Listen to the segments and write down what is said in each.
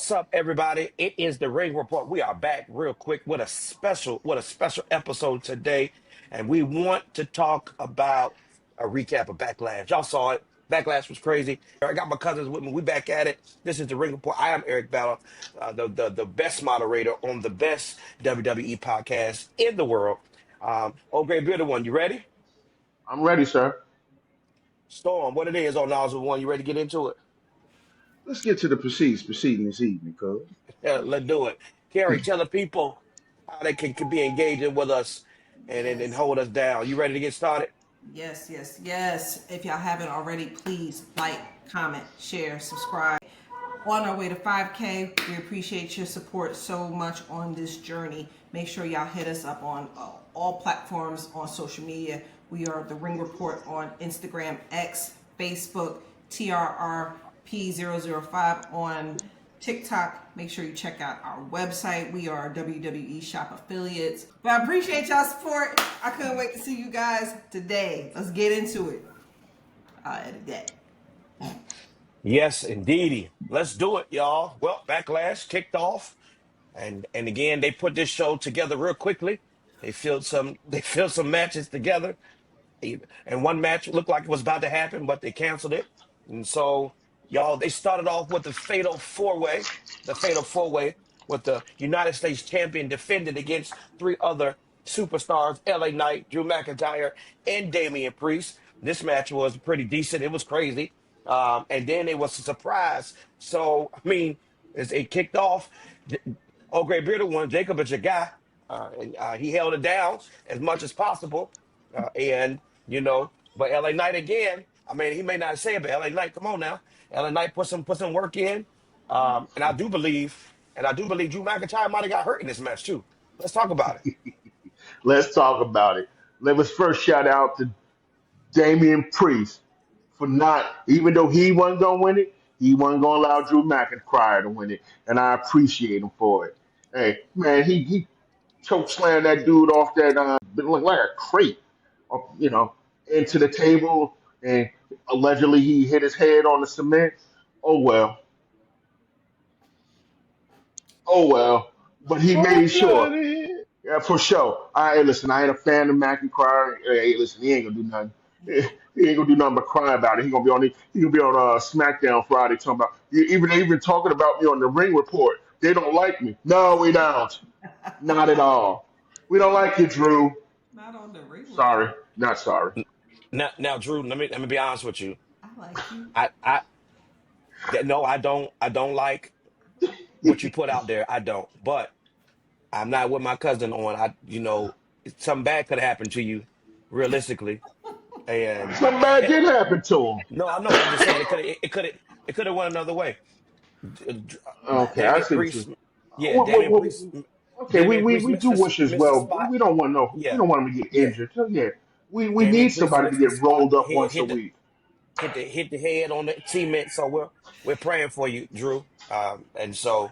What's up, everybody? It is the Ring Report. We are back real quick with a special episode today, and we want to talk about a recap of Backlash. Y'all saw it. Backlash was crazy. I got my cousins with me. We back at it. This is the Ring Report. I am Eric Bella, the best moderator on the best WWE podcast in the world. Oh, great, beautiful one. You ready? I'm ready, sir. Storm, what it is on Nozzle One? You ready to get into it? Let's get to the proceeding this evening, cuz. Yeah, let's do it. Carrie, tell the people how they can be engaging with us and Yes, hold us down. You ready to get started? yes. If y'all haven't already, please like, comment, share, subscribe. On our way to 5K, we appreciate your support so much on this journey. Make sure y'all hit us up on all platforms on social media. We are the Ring Report on Instagram, X, Facebook, TRRP005 on TikTok. Make sure you check out our website. We are WWE Shop affiliates. But I appreciate y'all support. I couldn't wait to see you guys today. Let's get into it. I'll edit that. Yes, indeedy. Let's do it, y'all. Well, Backlash kicked off, and again they put this show together real quickly. They filled some matches together, and one match looked like it was about to happen, but they canceled it. And so, y'all, they started off with the fatal four way with the United States champion defended against three other superstars, LA Knight, Drew McIntyre, and Damian Priest. This match was pretty decent. It was crazy. And then it was a surprise. So, I mean, as it kicked off, oh, great bearded one, Jacob is your guy. And he held it down as much as possible. But LA Knight again, I mean, he may not say it, but LA Knight, come on now. LA Knight put some work in. And I do believe Drew McIntyre might have got hurt in this match too. Let's talk about it. Let's talk about it. Let us first shout out to Damian Priest for not, even though he wasn't going to win it, he wasn't going to allow Drew McIntyre to win it. And I appreciate him for it. Hey, man, he choke slammed that dude off that, like a crate, you know, into the table. And allegedly he hit his head on the cement. Oh, well. Oh, well. But he made sure. Bloody. Yeah, for sure. Hey, listen, I ain't a fan of McIntyre. Hey, listen, he ain't gonna do nothing. He ain't gonna do nothing but cry about it. He gonna be on SmackDown Friday talking about even they even talking about me on the Ring Report. They don't like me. No, we don't. Not at all. We don't like you, Drew. Not on the Ring Sorry, Report. not sorry. Now, Drew, let me be honest with you. I like you. I no, I don't like what you put out there. I don't. But I'm not with my cousin on. Something bad could have happened to you, realistically. And Something bad eh, did happen to him. no, I know, but I'm just saying it could have went another way. Okay, I Damian see what you. Priest, yeah, What, what, Damian what, Priest, okay, we, Damian we, Priest we missed do this wish as missed the well. spot. We don't want no. We Yeah, don't want him to get yeah. injured. So yeah, we Damian need Priest somebody to missed the get spot. rolled up Hit once a hit the week. hit the head on the cement. So we're praying for you, Drew. And so,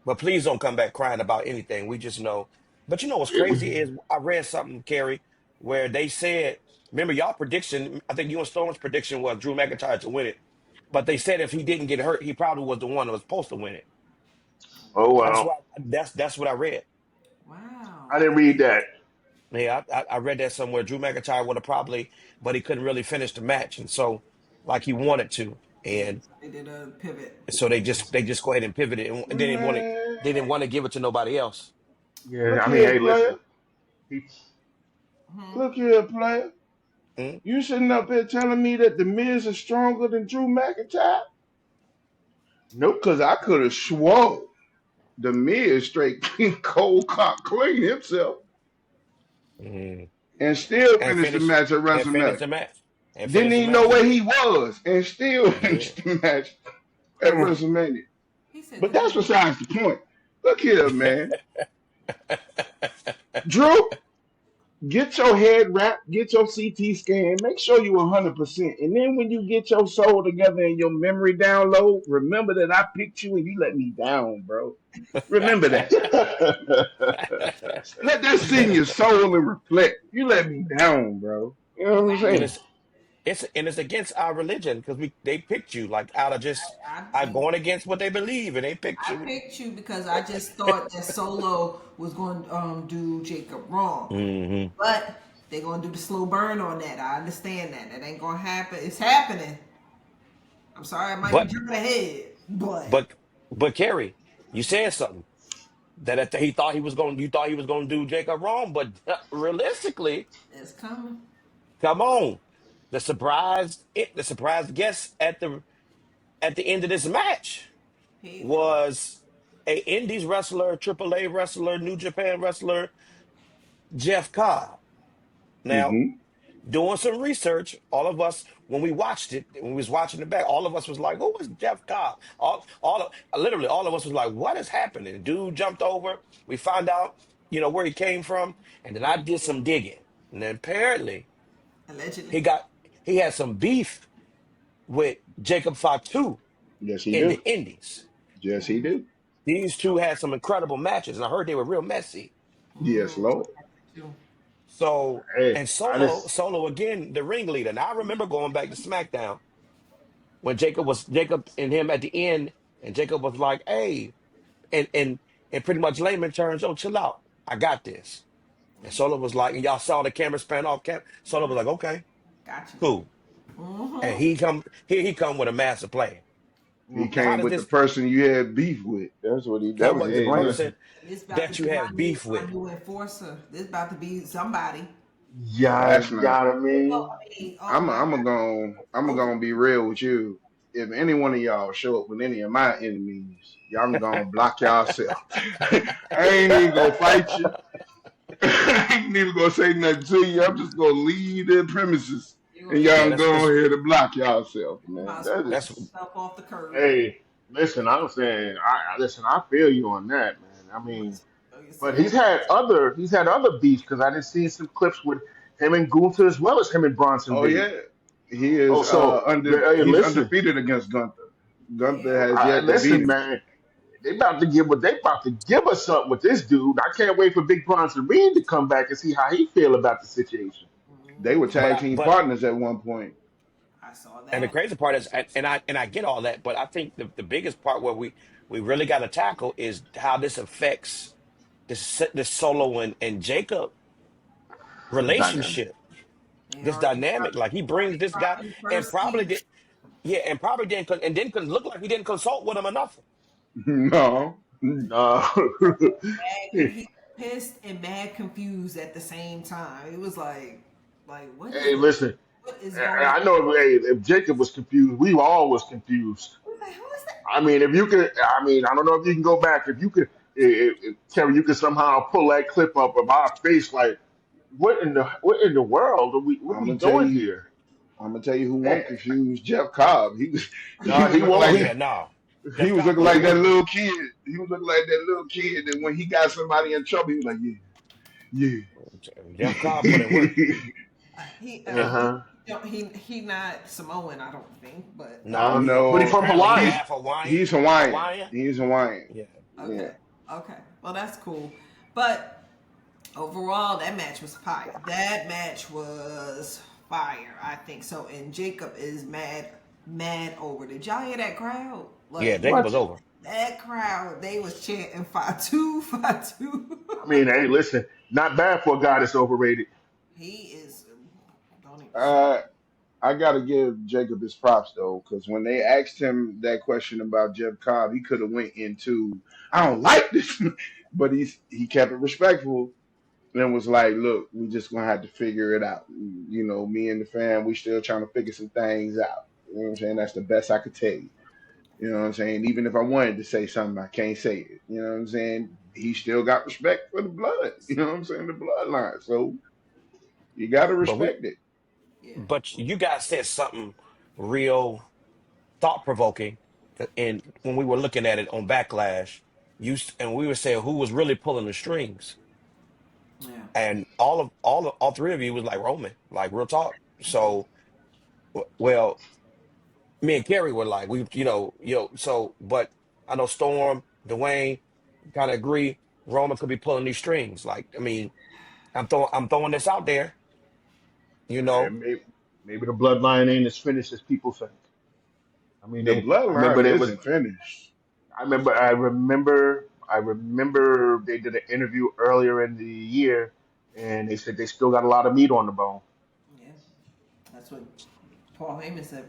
but please don't come back crying about anything. We just know. But you know what's crazy is I read something, Kerry, where they said, remember y'all prediction, I think you and Storm's prediction was Drew McIntyre to win it. But they said if he didn't get hurt, he probably was the one that was supposed to win it. Oh That's well, why that's what I read. Wow. I didn't read that. Yeah, I read that somewhere. Drew McIntyre would have probably, but he couldn't really finish the match, and so like he wanted to, and They did a pivot. so they just go ahead and pivoted, and they didn't want to Man, they didn't want to give it to nobody else. Yeah, look I mean, here, hey, player. listen. He, Hmm. Look here, player. Mm? You sitting up here telling me that the Miz is stronger than Drew McIntyre? Nope, because I could have swore the Miz straight cold cock clean himself Mm. and still And finished the finish match at and finish WrestleMania. the match and Didn't finish the even know match. where he was and still He did. finished the match at WrestleMania. He said, But didn't that's even. besides the point. Look here, man. Drew, get your head wrapped, get your CT scan, make sure you 100%. And then when you get your soul together and your memory download, remember that I picked you and you let me down, bro. Remember that. Let that sit in your soul and reflect. You let me down, bro. You know what I'm And saying? it's it's against our religion because they picked you like out of just I going against what they believe and they picked I you. picked you because I just thought that Solo was going to do Jacob wrong, Hmm. but they're going to do the slow burn on that. I understand that. That ain't going to happen. It's happening. I'm sorry, I might be But jumping ahead, but but but Kerry, you said something that he thought he was going. You thought he was going to do Jacob wrong, but realistically, it's coming. come on, the surprise guest at the end of this match He, was a Indies wrestler, AAA wrestler, New Japan wrestler, Jeff Cobb. Now, Mm-hmm. doing some research, all of us, when we watched it, when we was watching it back, all of us was like, who was Jeff Cobb? Literally all of us was like, what is happening? Dude jumped over. We found out, where he came from. And then I did some digging. And then apparently allegedly. he got, he had some beef with Jacob Fatu Yes, he in the do. Indies. Yes, he do. These two had some incredible matches. And I heard they were real messy. Yes, Mm, Lord. So, Hey, and I Solo, just Solo again, the ringleader. And I remember going back to SmackDown when Jacob and him at the end, and Jacob was like, "Hey," and pretty much layman terms, "Oh, chill out, I got this." And Solo was like, and y'all saw the camera span off cam. Solo was like, "Okay, gotcha. cool." And Mm-hmm. he come with a master plan. He mhm. Now, how came does with the this person you had beef with. That come was with his the Hey, plan. person listen, This about to that you be my have new beef my with? new enforcer. This about to be somebody. yeah, That's not. yeah, I Well, mean, I mean, oh my I'm God. gonna be real with you. If any one of y'all show up with any of my enemies, y'all can gonna block yourself. I ain't even gonna fight you. I ain't even gonna say nothing to you. I'm just gonna leave the premises, and You Yeah, y'all can that's go that's ahead and block yourself, man. might as That well that's is. step off the curb. hey, listen, I'm saying, listen, I feel you on that, man. I You might mean, as well throw but yourself off. he's had other beefs because I didn't see some clips with him and Gunther as well as him and Bronson Oh Reed. yeah, he Oh, Oh, is so hey, he's listen, undefeated against Gunther. Gunther yeah. has yet to beat listen, him. man. They about to give us something with this dude. I can't wait for Big Bronson Reed to come back and see how he feel about the situation. They were Mhm. but tag I team but partners at one point. I saw and the that. crazy part is, and I get all that, but I think the biggest part where we really got to tackle is how this affects this Solo and Jacob Dynamic. relationship, They this already dynamic. Like he brings this guy dropping the and first probably heat. did, yeah, and probably didn't, and didn't look like he didn't consult with him or nothing. No, No. He pissed and mad confused at the same time. It was like Hey, listen. what is going on? I know. Hey, if Jacob was confused, we all was confused. I was like, who is that? I mean, if you could, I mean, I don't know if you can go back. If you could, Terry, you could somehow pull that clip up of our face. Like, what in the world are we? What are I'm we gonna tell doing you. here? I'm gonna tell you who Eh, won't confuse Jeff Cobb. He no, was he looking Oh like won't. yeah, no, he Jeff was Cobb looking wouldn't like have that worked. little kid. He was looking like that little kid that when he got somebody in trouble, he was like, yeah, Jeff Cobb wouldn't work. yeah. He Uh huh. he not Samoan, I don't think, but No, But he's No, from apparently he Hawaii. he's half Hawaiian. he's Hawaiian. Hawaiian. He's Hawaiian. Yeah. Yeah. okay, okay. Well, that's cool. But overall, that match was fire. That match was fire. I think so. And Jacob is mad over. Did y'all hear that crowd? Yeah, Like Jacob was What? over. that crowd, they was chanting 5-2, 5-2. I mean, hey, listen, not bad for a guy that's overrated. He is. Don't even say. Uh, I gotta give Jacob his props though, because when they asked him that question about Jeff Cobb, he could have went into, I don't like this, but he kept it respectful and was like, look, we just gonna have to figure it out. You know, me and the fam, we still trying to figure some things out. You know what I'm saying? That's the best I could tell you. You know what I'm saying? Even if I wanted to say something, I can't say it. You know what I'm saying? He still got respect for the blood. You know what I'm saying? The bloodline. So you gotta But we, respect it. Yeah. but you guys said something real thought provoking, and when we were looking at it on Backlash, and we were saying who was really pulling the strings, Yeah. and all three of you was like Roman, like real talk. So, well, me and Kerry were like we, so, but I know Storm, Dwayne, kind of agree Roman could be pulling these strings. Like, I mean, I'm throwing this out there, you know. And maybe. Maybe the bloodline ain't as finished as people think. I mean, The I remember bloodline there was. isn't finished. I remember they did an interview earlier in the year, and they said they still got a lot of meat on the bone. Yeah, that's what Paul Heyman said.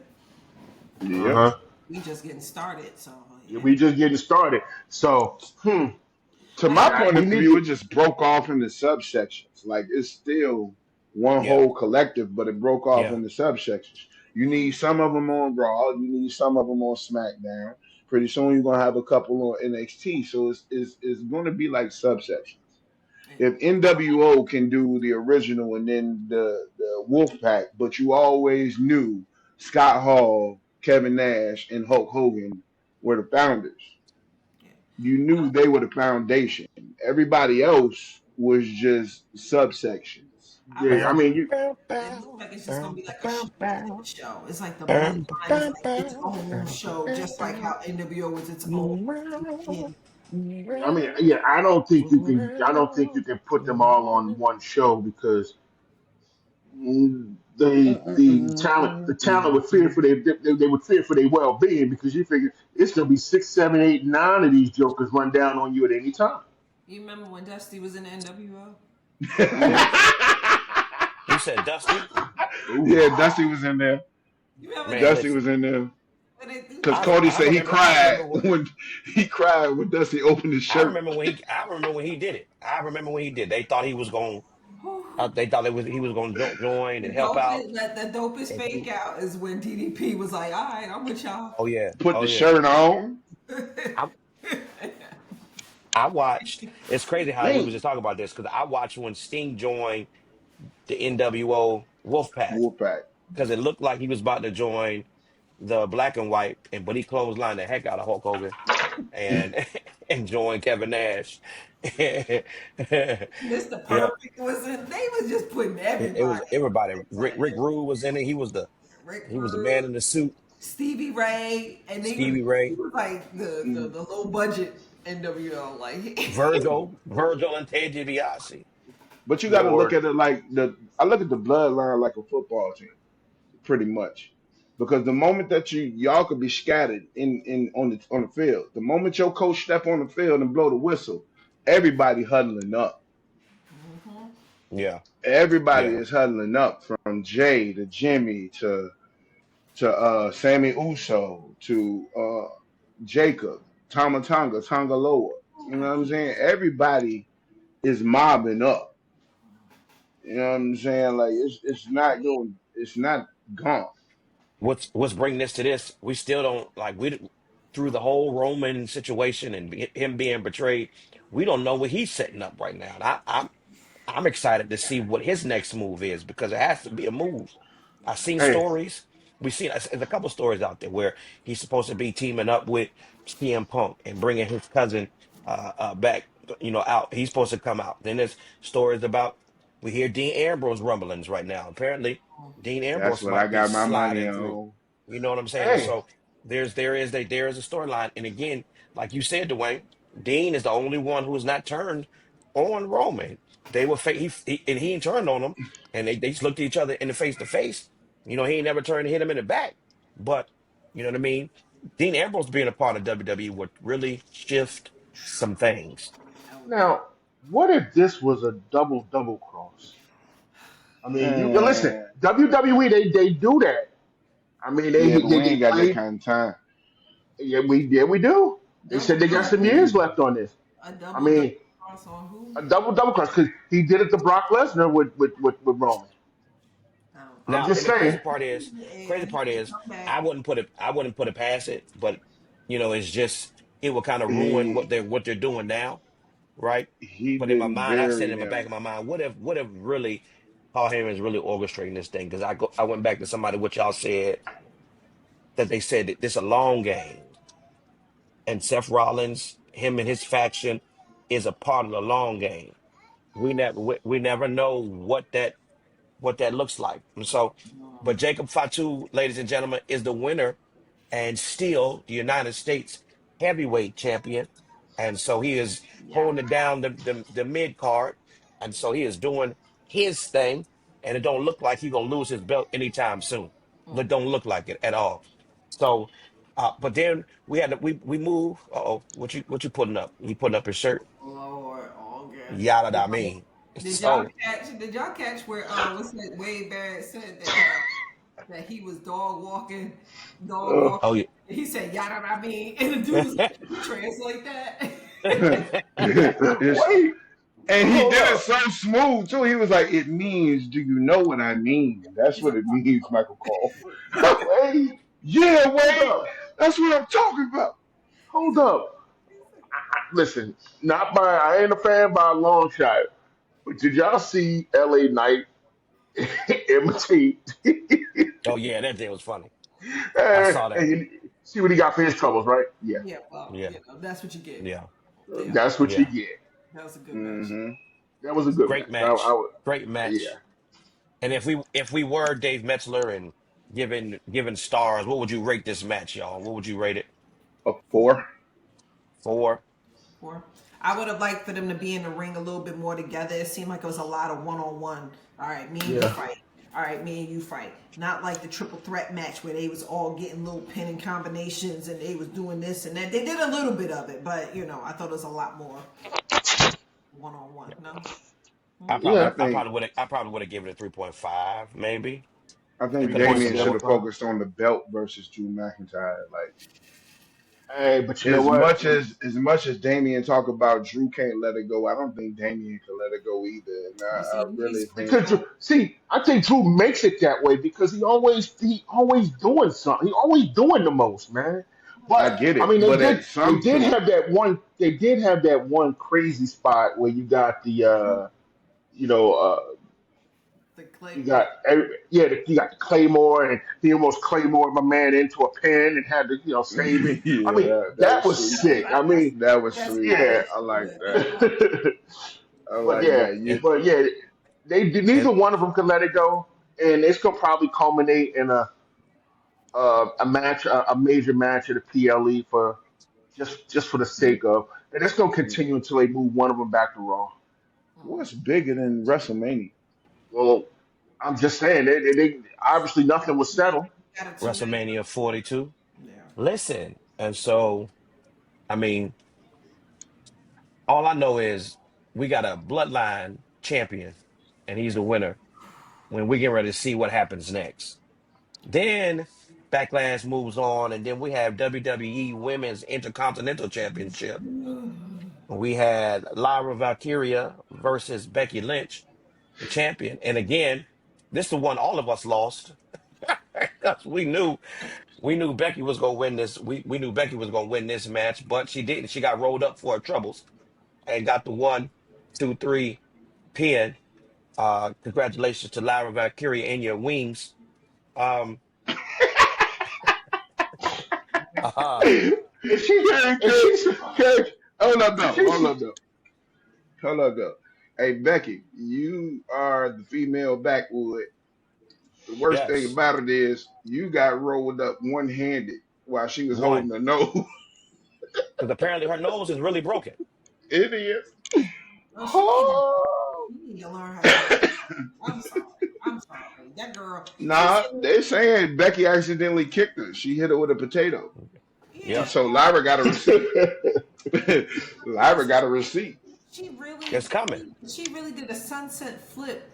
Uh Yep. huh. We just getting started, so Yeah, yeah. we just getting started. So, To Hey, my point we of need view, to. it just broke off into subsections. Like it's still one Yeah, whole collective, but it broke off yeah, into subsections. You need some of them on Raw. You need some of them on SmackDown. Pretty soon you're gonna have a couple on NXT. So it's going to be like subsections. If NWO can do the original and then the Wolfpack, but you always knew Scott Hall, Kevin Nash, and Hulk Hogan were the founders. yeah. You knew they were the foundation. Everybody else was just subsections. I was Yeah, I bam, mean, you. bam, It looks bam, like it's just gonna bam, be like a show bam, within a bam, show. It's like the bam, bloodline is bam, like its bam, own bam, show, just like bam, how NWO was its own. Yeah, bam. I mean, yeah, I don't think you can. I don't think you can put them all on one show because the talent would fear for they would fear for their well being because you figure it's gonna be six, seven, eight, nine of these jokers run down on you at any time. you remember when Dusty was in the NWO? Who? You said Dusty? Ooh, Yeah, Dusty was in there. You remember Man, they Dusty listen. was in there. when they do Because the Cody I said he remember. I cried remember. when Dusty opened his shirt. I remember when he did it. I remember when he did. They thought he was going. whew, They thought he was going to join the and help out. dopest the dopest And fake out is when DDP was like, "All right, I'm with y'all." oh yeah, Put oh the yeah. shirt on. I I watched. It's crazy how we was man, just talking about this because I watched when Sting joined the NWO Wolfpack Wolfpack. because it looked like he was about to join the Black and White, and but he clotheslined the heck out of Hulk Hogan and and joined Kevin Nash. Mr. Yeah, Perfect was in. They was just putting it was everybody everybody. in Rick there. Rude was in it. Rick He was the man Rude, in the suit. Stevie Ray, and Stevie he Ray, was like Mm. the low budget NWO. Like Virgil, and Ted DiBiase. But you got to look Lord, at it like I look at the bloodline like a football team, pretty much. Because the moment that y'all could be scattered in on the field, the moment your coach step on the field and blow the whistle, everybody huddling up. mhm. Yeah, Everybody yeah. is huddling up from Jay to Jimmy to Sammy Uso to Jacob, Tonga Loa. You know what I'm saying? Everybody is mobbing up. You know what I'm saying? Like it's not gone. What's bringing this to this? We still don't like through the whole Roman situation and him being betrayed. We don't know what he's setting up right now. And I'm excited to see what his next move is because it has to be a move. I've seen hey, stories. We've seen there's a couple stories out there where he's supposed to be teaming up with CM Punk and bringing his cousin back, out. He's supposed to come out. Then there's stories about we hear Dean Ambrose rumblings right now. Apparently, Dean That's Ambrose what I might be got my money sliding through. on. You know what I'm saying? And hey, so there is a storyline. And again, like you said, Dwayne, Dean is the only one who has not turned on Roman. They were and he ain't turned on them, and they just looked at each other in the face to face. He ain't never turned and hit him in the back. But you know what I mean? Dean Ambrose being a part of WWE would really shift some things. now what if this was a double cross? I mean, you listen, Man, WWE they do that. I mean, yeah, but we they ain't got that play. kind of time. Yeah, we do. They said Double they got double some years left on this. a I double mean, cross on who? a double cross because he did it to Brock Lesnar with Roman. I don't I'm Now, just and the saying. Yeah, he can come back. I wouldn't put it past it, but it's just it will kind of ruin He what they're doing now, right? he But in my didn't mind, I said bury in the back of him. my mind, what if really Paul Heyman is really orchestrating this thing? Because I went back to somebody what y'all said that they said that this a long game, and Seth Rollins, him and his faction, is a part of the long game. We never know what that looks like. And so, but Jacob Fatu, ladies and gentlemen, is the winner and still the United States heavyweight champion. And so he is Yeah. holding it down the mid card. And so he is doing his thing. and it don't look like he's gonna lose his belt anytime soon. It don't look like it at all. So, but then we had to, we move. Oh, what you putting up? You putting up his shirt? Lord, all good. Yada I mean. Did y'all So, catch? Did y'all catch where what's that? Wade Barrett said that he was dog Uh, walking. oh yeah. He said yada I mean, and the dude's like, "Can you translate that?" it's, Wait, and he hold did it up. so smooth too. He was like, "It means, do you know what I mean? That's He's what like, it means, Michael Cole." he's like, Wait, Yeah, hold Wade, up. that's what I'm talking about. he's Hold like, up. Listen, not by I ain't a fan by a long shot. But did y'all see LA Knight imitate Oh yeah, that day was funny. I and saw that. see what he got for his troubles, right? Yeah. yeah, well, Yeah, that's what you get. yeah, Yeah, That's what you yeah. get. that was a good match. Hmm. That was a good Great match. I match. would, Great yeah. match. And if we were Dave Metzler and giving stars, what would you rate this match, y'all? What would you rate it? A 4. 4? Or I would have liked for them to be in the ring a little bit more together. It seemed like it was a lot of one on one. All right, me and you Yeah. fight. All right, me and you fight. Not like the triple threat match where they was all getting little pinning combinations and they was doing this and that. They did a little bit of it, but I thought it was a lot more one on one. No, I I probably Yeah. I think probably would have I probably would have given it 3.5, maybe. I It think could have been Damien some should more. have focused on the belt versus Drew McIntyre. Like Hey, but you know as what? much as much as Damien talk about Drew can't let it go, I don't think Damien can let it go either. And you I see, really he's think switching Because on. see, I think Drew makes it that way because he always doing something. He always doing the most, man. I But get I it, mean, but at they some did point, have that one they did have that one crazy spot where you got the you know The clay, you got you got the Claymore and he almost Claymore my man into a pin and had to save it. I yeah, mean, that that was was sweet. sick. I mean, That was that's sweet. yeah. Irish. I like But that. I But like yeah, that. And but yeah, and neither one of them can let it go, and it's gonna probably culminate in a match, a major match at the PLE for just for the sake of, and it's gonna continue until they move one of them back to Raw. What's bigger than WrestleMania? Well, I'm just saying they obviously nothing was settled. got a 2 night. WrestleMania 42. Yeah. Listen, and so I mean, all I know is we got a bloodline champion, and he's the winner. When we get ready to see what happens next, then Backlash moves on, and then we have WWE Women's Intercontinental Championship. We had Lyra Valkyria versus Becky Lynch, the champion. And again, this is the one all of us lost. 'Cause we knew Becky was gonna win this. We knew Becky was gonna win this match, but she didn't. She got rolled up for her troubles and got the 1, 2, 3 pin. Congratulations to Lyra Valkyria and your wings. Um, uh, And and Coach, she's Coach, hold up and though, hold up though, hold up though. Hey Becky, you are the female backwood. The worst thing yes, about it is you got rolled up one handed while she was holding one. the nose. Because apparently her nose is really broken. It is. Oh, oh she need to learn how to get. I'm sorry. I'm sorry. That girl, she's Nah, sitting. they're saying Becky accidentally kicked her. She hit her with a potato. And Yeah. Yep, so Lyra got a receipt. Lyra got a receipt. She it's really, coming. she really did a sunset flip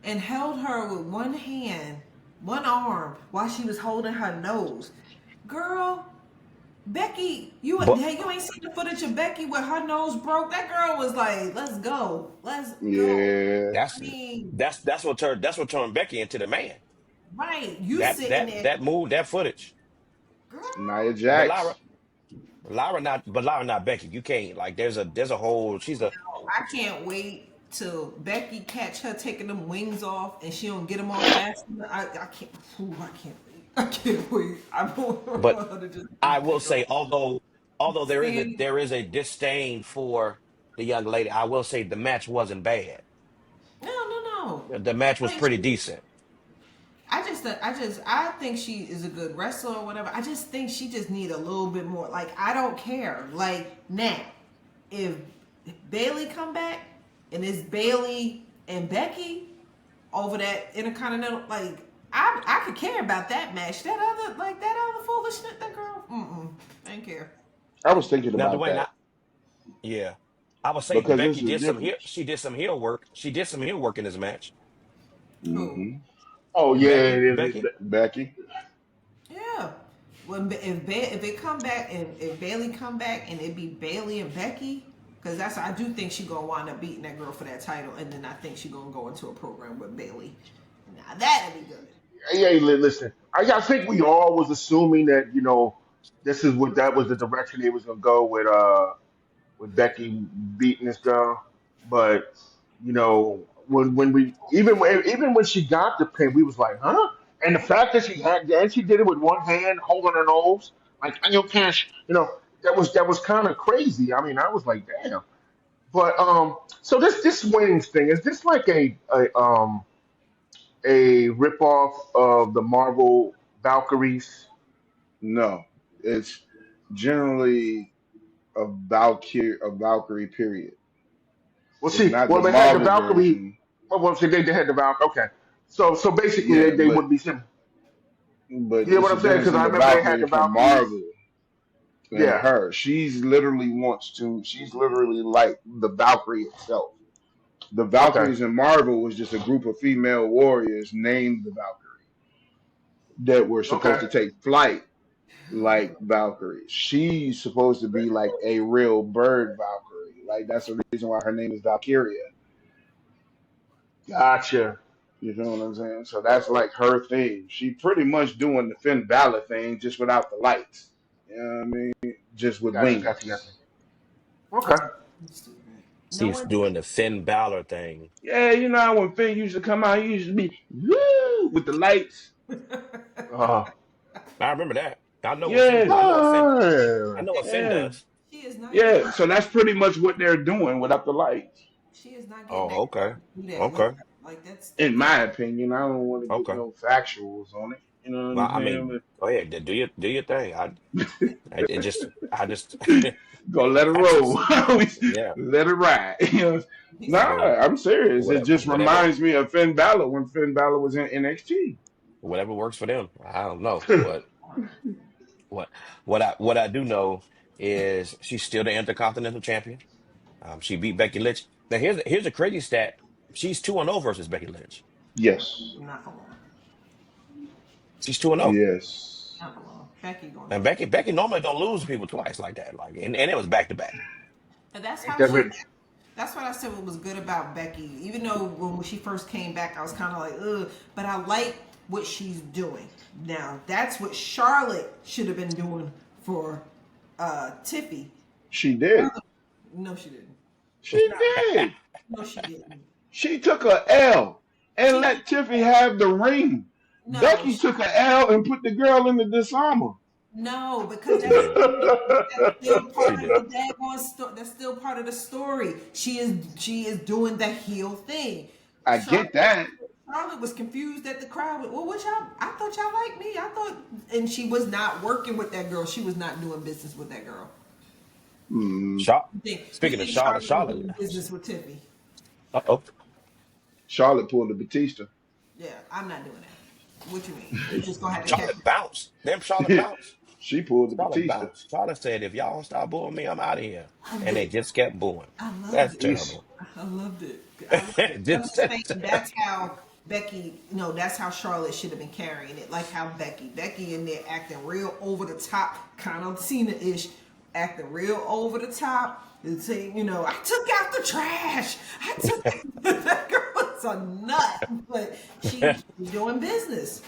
and held her with one hand, one arm, while she was holding her nose. Girl, Becky, But you ain't seen the footage of Becky with her nose broke. That girl was like, "Let's go, let's go." Yeah. I that's mean, that's what turned Becky into the man. right? You That sitting that there, that move, that footage. girl. Nia But Jax. Lyra not Becky. You can't like. There's a whole. She's a I can't wait till Becky catch her taking them wings off and she don't get them off fast enough. I can't. Ooh, I can't wait. I can't wait. I want but her to just I will take her say, although there is a stand. there is a disdain for the young lady, I will say the match wasn't bad. No, no, no. The match was Like pretty decent. I think she is a good wrestler or whatever. I just think she just need a little bit more. Like I don't care. Like now, if Bailey come back and it's Bailey and Becky, over that Intercontinental. Like I could care about that match. That other foolishness, that girl. I didn't care. I was thinking Now, about Dwayne, that yeah, I would say because there's Becky a did some heel. difference. She did some heel work. She did some heel work in this match. Who? Hmm. Oh yeah, Becky. Becky. Yeah. If it come back and if Bailey come back and it be Bailey and Becky, because I do think she gonna wind up beating that girl for that title, and then I think she gonna go into a program with Bailey. Now that'd be good. yeah. Listen, I think we all was assuming that this is what that was the direction they was gonna go with Becky beating this girl, but when we even when she got the pin, we was like, huh? And the fact that she did it with one hand holding her nose, like you can't, that was kind of crazy. I mean, I was like, damn. But so this wings thing is this like a ripoff of the Marvel Valkyries? No, it's generally a Valkyrie period. Well, It's see, not the well they had the Marvel Valkyrie. version, Well, see, they had the Valkyrie. Okay, so basically yeah, they would be similar. but You know it's what a I'm saying? difference Because in I the remember they had Valkyrie the from Valkyries. Marvel and Yeah. her. She's literally she's literally like the Valkyrie itself. The Okay. Valkyries in Marvel was just a group of female warriors named the Valkyrie that were supposed Okay. to take flight like Valkyries. She's supposed to be like a real bird Valkyrie. Like that's the reason why her name is Valkyria. Gotcha. You know what I'm saying? So that's like her thing. She pretty much doing the Finn Balor thing just without the lights. You know what I mean? Just with Gotcha. Gotcha. wings. Gotcha. Okay. Stupid. No She's one. doing the Finn Balor thing. Yeah, you know how when Finn used to come out, he used to be woo with the lights. Uh, I remember that. I know what Finn. Yeah, I know what Finn. I uh, know what Finn yeah, does. She is not getting. yeah. So that's pretty much what they're doing without the lights. She is not getting that Oh, okay, do that with okay, her. Like In that's my opinion, I don't want to get okay. no factuals on it. You know what Well, I'm I mean, saying? go ahead, do your thing. I just, Go let it I roll. just, yeah. Let it ride. You know? he Nah, said. Well, I'm serious. It just whatever, reminds me of Finn Balor when Finn Balor was in NXT. whatever works for them. I don't know, but what what I do know is she's still the Intercontinental Champion. She beat Becky Lynch. Now here's a crazy stat. She's 2-0 versus Becky Lynch. Yes. Not for long. She's 2-0. Yes. Not for long. Becky gonna And do it. Becky normally don't lose to people twice like that. Like and it was back to back. And that's ain't how that she. rich? That's what I said. What was good about Becky, even though when she first came back, I was kind of like, ugh. But I like what she's doing now. That's what Charlotte should have been doing for Tiffy. She did. No, she didn't. She did. No, she didn't. She took a L and She let Tiffy have the ring. no, Becky took a L and put the girl in the disarmor. no, because She did. that's still She part of did. the daggone story. That's still part of the story. She is doing the heel thing. I get that. Charlotte was confused at the crowd. Well, what y'all? I thought y'all liked me. I thought, and she was not working with that girl. She was not doing business with that girl. Mm, You Speaking of think Charlotte, Charlotte was Charlotte. doing business with Tiffy? Uh-oh. Charlotte pulled the Batista. Yeah, I'm not doing that. What you mean? You just gonna have to catch Charlotte me. bounced. Them Charlotte bounced. She pulled the Charlotte Batista. bounced. Charlotte said, if y'all don't stop booing me, I'm out of here. I And they did. just kept booing. I That's loved it. Jeez. terrible. I loved it. I loved it. I'm Just- just saying that's how Becky. No, that's how Charlotte should have been carrying it. Like how Becky in there acting real over the top, kind of Cena-ish, acting real over the top. And saying, I took out the trash. I took that girl's a nut, but she's doing business.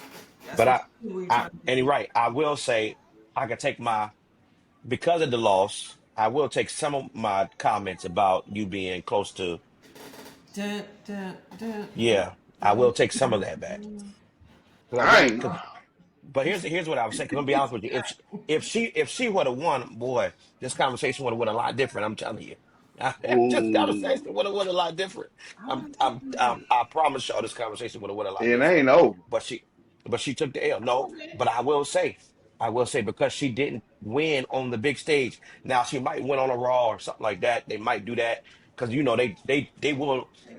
That's But what we're trying to and do. you're right. I will say I can take because of the loss, I will take some of my comments about you being close to, Dun, dun, dun, dun, yeah, I will dun, take some of dun, that back. dun. 'Cause I I really, ain't. but here's what I was saying. Cause I'm gonna be honest with you. If she would have won, boy, this conversation would have went a lot different. I'm telling you. This Ooh. conversation would have went a lot different. I would have taken it back. I promise y'all, this conversation would have went a lot It different. ain't over. But she took the L. No, Okay. but I will say because she didn't win on the big stage. Now she might win on a Raw or something like that. They might do that because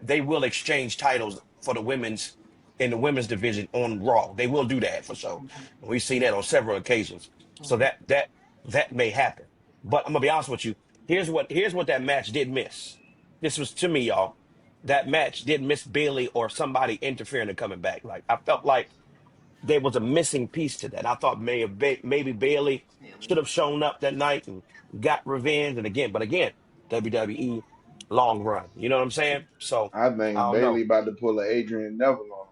they will exchange titles for the women's division on Raw. They will do that for sure. We've seen that on several occasions. So that may happen. But I'm gonna be honest with you. Here's what that match did miss. This was to me, y'all. That match did miss Bailey or somebody interfering and coming back. Like I felt like there was a missing piece to that. I thought maybe Bailey should have shown up that night and got revenge. And again, WWE long run. You know what I'm saying? So I I think don't Bailey know. about to pull an Adrian Neville on.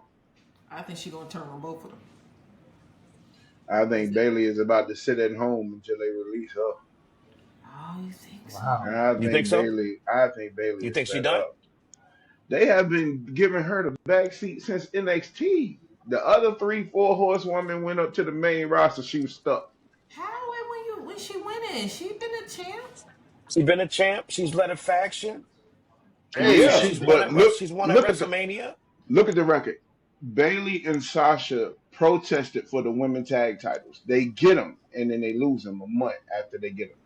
I think she's gonna turn on both of them. I Is think it? Bailey is about to sit at home until they release her. Oh, you think so? Wow. You think so? I think Bailey You is think she fed done? up. They have been giving her the backseat since NXT. The other three, four horsewomen went up to the main roster. She was stuck. How and when she winning? She been a champ. She's been a champ. She's led a faction. Hey, Yeah, She's she won but at look, She's won at look at the WrestleMania. look at the record. Bailey and Sasha protested for the women tag titles. They get them, and then they lose them a month after they get them.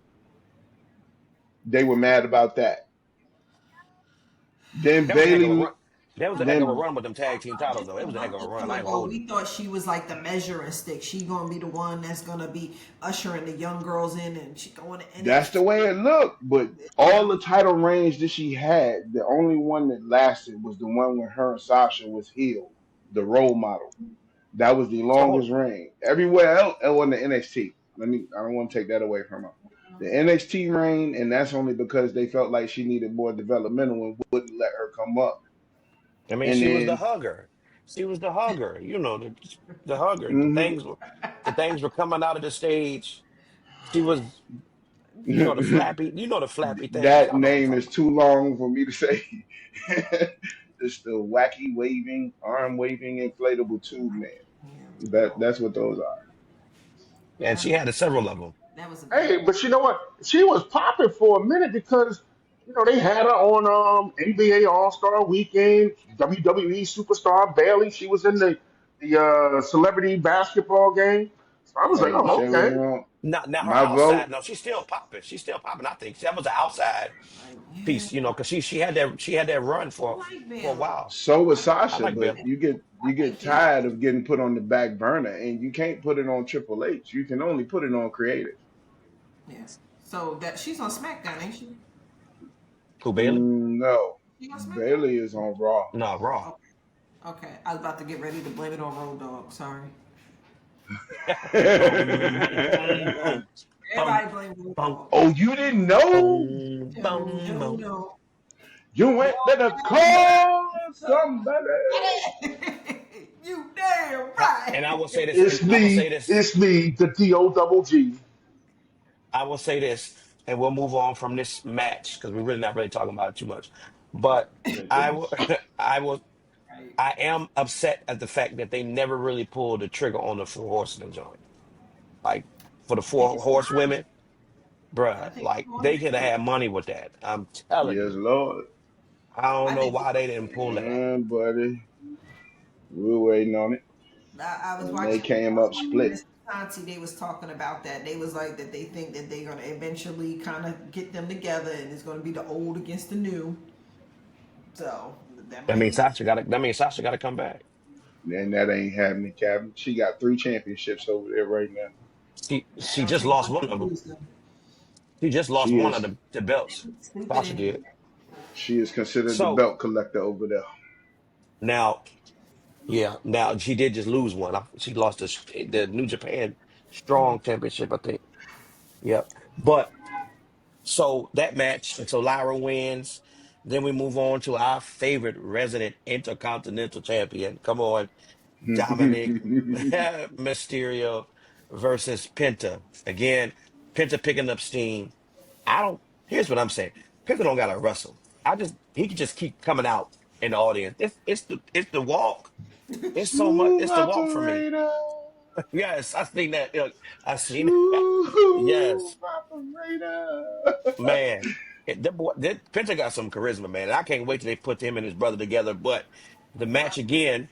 They were mad about that. Then That was a heck of a run. Bailey, That was a heck of a then run with them tag team titles, Just though. It a was a heck month of a or run. two I ain't gonna ago, hold you. we thought she was like the measuring stick. She gonna be the one that's gonna be ushering the young girls in, and she going to that's the NXT. way it looked. But all the title reigns that she had, the only one that lasted was the one when her and Sasha was healed, the role model. That was the So hold longest reign. Everywhere else, it was the NXT. I don't want to take that away from her. The NXT reign, and that's only because they felt like she needed more developmental and wouldn't let her come up. I mean, And she was the then, hugger. She was the hugger. You know, the hugger. hmm The things were coming out of the stage. She was, you know, the flappy. You know, the flappy things. that Y'all know what I'm name talking is about. too long for me to say. It's the wacky waving, arm waving, inflatable tube man. Yeah, That's what those are. And she had several of them. that was a bad. Hey, but you know what? She was popping for a minute because they had her on NBA All Star Weekend, WWE Superstar Bailey. She was in the celebrity basketball game. So I was like, Hey, oh, say what you okay. want. Now her My outside. vote. No, she's still popping. She's still popping. I think that was an outside Like, yeah, piece. You know, because she had that run I for like a Bailey. while. So was I Sasha, like but Bill. you I get think Bailey. tired of getting put on the back burner, and you can't put it on Triple H. You can only put it on creative. Yeah. So that she's on SmackDown, ain't she? Who Bailey? No, She on SmackDown? Bailey is on Raw. No, Raw. Okay. Okay. I was about to get ready to blame it on Road Dogg. Sorry. Boom, boom, boom, boom, Everybody blame Road boom, Dogg. Oh, you didn't know? boom, No, boom, no, boom. no. You went there to call somebody. You damn And I right. will say this, and It's I will say me. this, It's me, the D-O double G. I will say this, and we'll move on from this match because we're really not really talking about it too much. But Thank I will, goodness. I will, Right. I am upset at the fact that they never really pulled the trigger on the four horsemen joint. Like for the I think four it's time. horsewomen, I bruh, think like it's on they the could have field. had money with that. I'm telling Yes, you. Lord. I don't I know think why they didn't pull that. Buddy, we were waiting on it, I was and they watching came up split. Miss Santi. They was talking about that. They was like that. They think that they're gonna eventually kind of get them together, and it's gonna be the old against the new. So that That might means be. Sasha got to come back. And that ain't happening, Captain. She got three championships over there right now. She I don't just think lost Sasha one of them. lose them. She just lost She one of is the belts. Sleeping Sasha in did. here. she is considered the So belt collector over there. now, yeah, now she did just lose one. She lost the New Japan Strong Championship, I think. Yep. But so that match, and so Lyra wins. Then we move on to our favorite resident Intercontinental Champion. Come on, Dominic Mysterio versus Penta. Again, Penta picking up steam. I don't. Here's what I'm saying. Penta don't gotta wrestle. He can just keep coming out in the audience. It's the walk. It's so much. Smooth It's the walk for me. operator. Yes, I seen that. Look, I seen it. Smooth Yes, operator. man. Penta got some charisma, man. And I can't wait till they put him and his brother together. But the match again,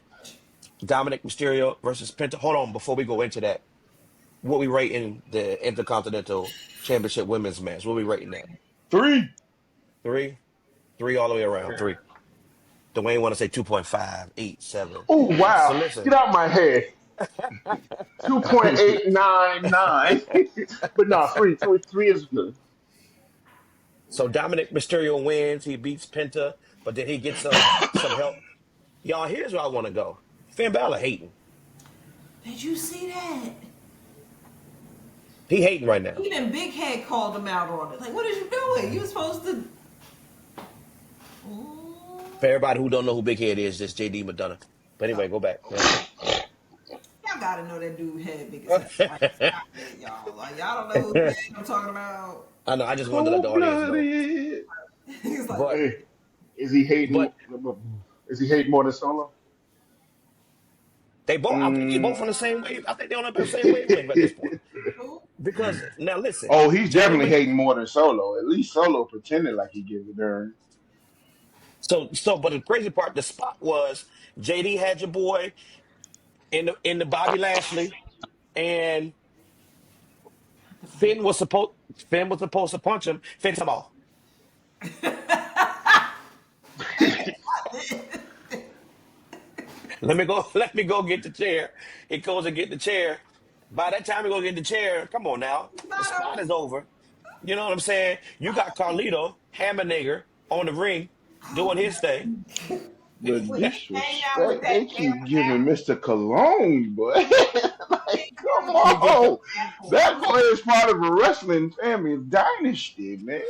Dominic Mysterio versus Penta. Hold on, before we go into that, what we rating the Intercontinental Championship Women's match? What we rating that? Three. Three, three all the way around. Three. Dwayne want to say 2.587. Oh So wow, get listen. out my head. 2.899. But no, three is good. So Dominic Mysterio wins. He beats Penta, but then he gets some help. Y'all, here's where I want to go. Finn Balor hating. Did you see that? He hating right now. Even Big Head called him out on it. Like, what is you doing? You were supposed to. Ooh. For everybody who don't know who Big Head is, just JD McDonough. But Oh, anyway, go back. Yeah. y'all gotta know that dude head big as hell. Like, stop it, y'all. Like, y'all don't know who head I'm talking about. I know. I just wanted to let the Cold audience know. blooded. He's like, But Hey, is he hating? but Is he hating more than Solo? they both. I think they both Mm. on the same wave. I think they're on the same wavelength at this point. who? Because now listen, Oh, he's JD. definitely hating more than Solo. At least Solo pretended like he gave a darn. But the crazy part, the spot was JD had your boy in the Bobby Lashley, and The big. Finn was supposed to punch him. Finn him off. Let me go. Let me go get the chair. He goes and get the chair. By that time he go get the chair, come on now, the spot is over. You know what I'm saying? You got Carlito Hammer nigger on the ring doing his thing. The When he came out with disrespect that they damn keep giving Mr. Cologne, boy. Like, come with that He get, on. apple. I That was boy is part of a wrestling family dynasty, man.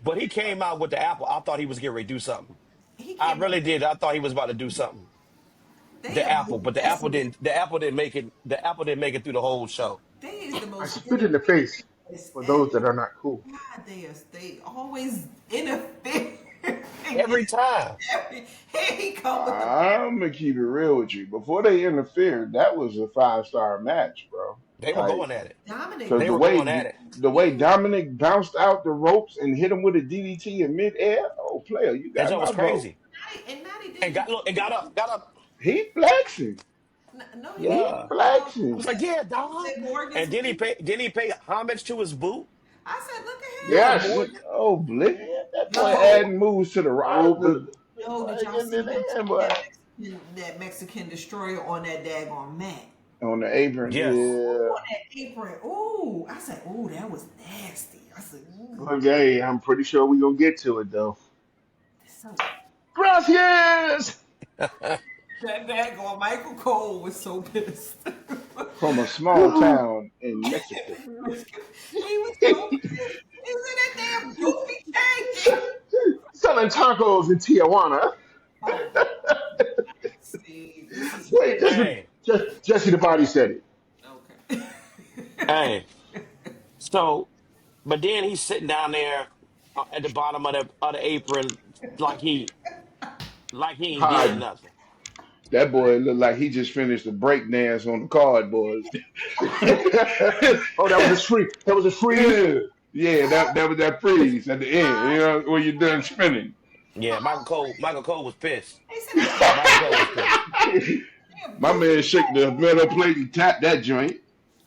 but he came out with the apple. I thought he was getting ready to do something. he I came really did. I thought he was about to do something. they The are apple, most but the apple messy. didn't. The apple didn't make it. The apple didn't make it through the whole show They is the I most spit in the face innovative for those that ever. are not cool. God, they always interfere. every time. Here he come with the I'm gonna keep it real with you. Before they interfered, that was a 5-star match, bro. They were Like, going at it. Dominic cause They was were going at it. the way Dominic bounced out the ropes and hit him with a DDT in midair, oh player, you That got joke my was vote. crazy. Natty And didn't. got look and got up. He flexing. No, he didn't. He Yeah. I I flexing. was like, yeah, said dog. Morgan's And then he way. paid. Didn't he pay homage to his boot? I said, look Yeah, at him. Yes. boy. Oblivion. That boy Yo, adding moves to the Oh, right. but yo, did Boy, y'all getting see it him in, take boy. that Mexican destroyer on that daggone mat? On the apron, Yes. Ooh, yeah. on that apron. Ooh, I said, ooh, that was nasty. I said, ooh, okay, I'm pretty sure we're gonna get to it though. that's so. Gracias. That daggone Michael Cole was so pissed. From a small town in Mexico. He was so pissed. He was in that damn goofy tank. Selling tacos in Tijuana. Oh my God. See, this is Wait, Hey, Jesse the Body said it. okay. hey. So, but then he's sitting down there at the bottom of the apron, like he ain't did Hiding. nothing. That boy looked like he just finished a break dance on the cardboard. Oh, that was a free. That was a freeze. Yeah, yeah, that was that freeze at the end, you know, when you're done spinning. Yeah, Michael Cole was pissed. He said that damn, Michael Cole was pissed. damn My goofy. man shake the metal plate and tap that joint.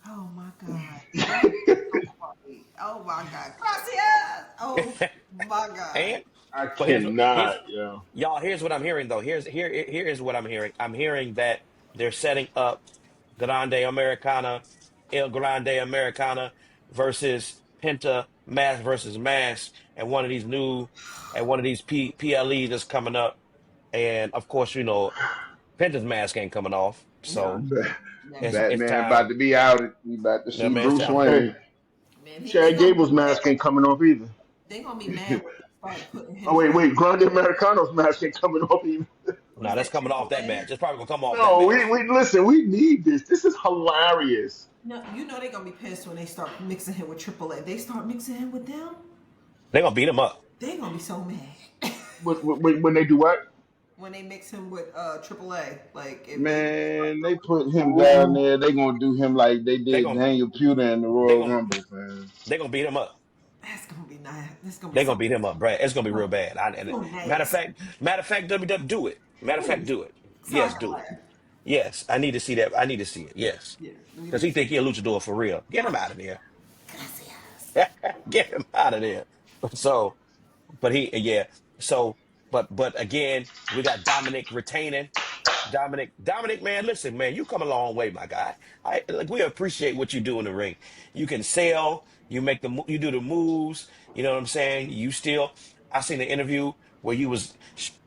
Oh my God. That was so funny. Oh my God. Gracias. Oh my God. And I but here's cannot. Yeah. y'all. Here's what I'm hearing though. Here is what I'm hearing. I'm hearing that they're setting up Grande Americana, El Grande Americana versus Penta Mass versus Mass, and one of these PLEs that's coming up. And of course, Penta's mask ain't coming off, No. so Next it's year. it's Batman about time. to be out. We about to Yeah, see man, it's Bruce time. Hey, Wayne. Man, they Chad gonna be Gable's mad. mask ain't coming off either. They gonna be mad when they start putting Oh him wait, on. wait, Grande Americano's mask ain't coming off either. What No, is that's that? coming off Triple that A? match. It's probably gonna come off that No, match. we listen. We need this. This is hilarious. No, you know they gonna be pissed when they start mixing him with Triple A. They start mixing him with them. They're gonna beat him up. They gonna be so mad When they do what? when they mix him with Triple A. Like if they start Man, they throwing put him down Ooh, there. They gonna do him like they They're did gonna Daniel Puder in the they Royal gonna Rumble, man. they gonna beat him up. that's gonna be nice. That's gonna be They're so gonna beat him up, Brad. It's gonna be real so, bad. And so matter of nasty. fact, WWE, do it. Matter of fact, Please. do it. So I Yes, can do it. laugh. Yes, I need to see that. I need to see it. Yes, Yeah, we because need he to see. think he a luchador for real. Get him out of there. Gracias. Get him out of there. So, but he, yeah. So but again, we got Dominic retaining. Dominic, man, listen, man, you come a long way, my guy. I like we appreciate what you do in the ring. You can sell, you make you do the moves. You know what I'm saying? You still, I seen an interview where you was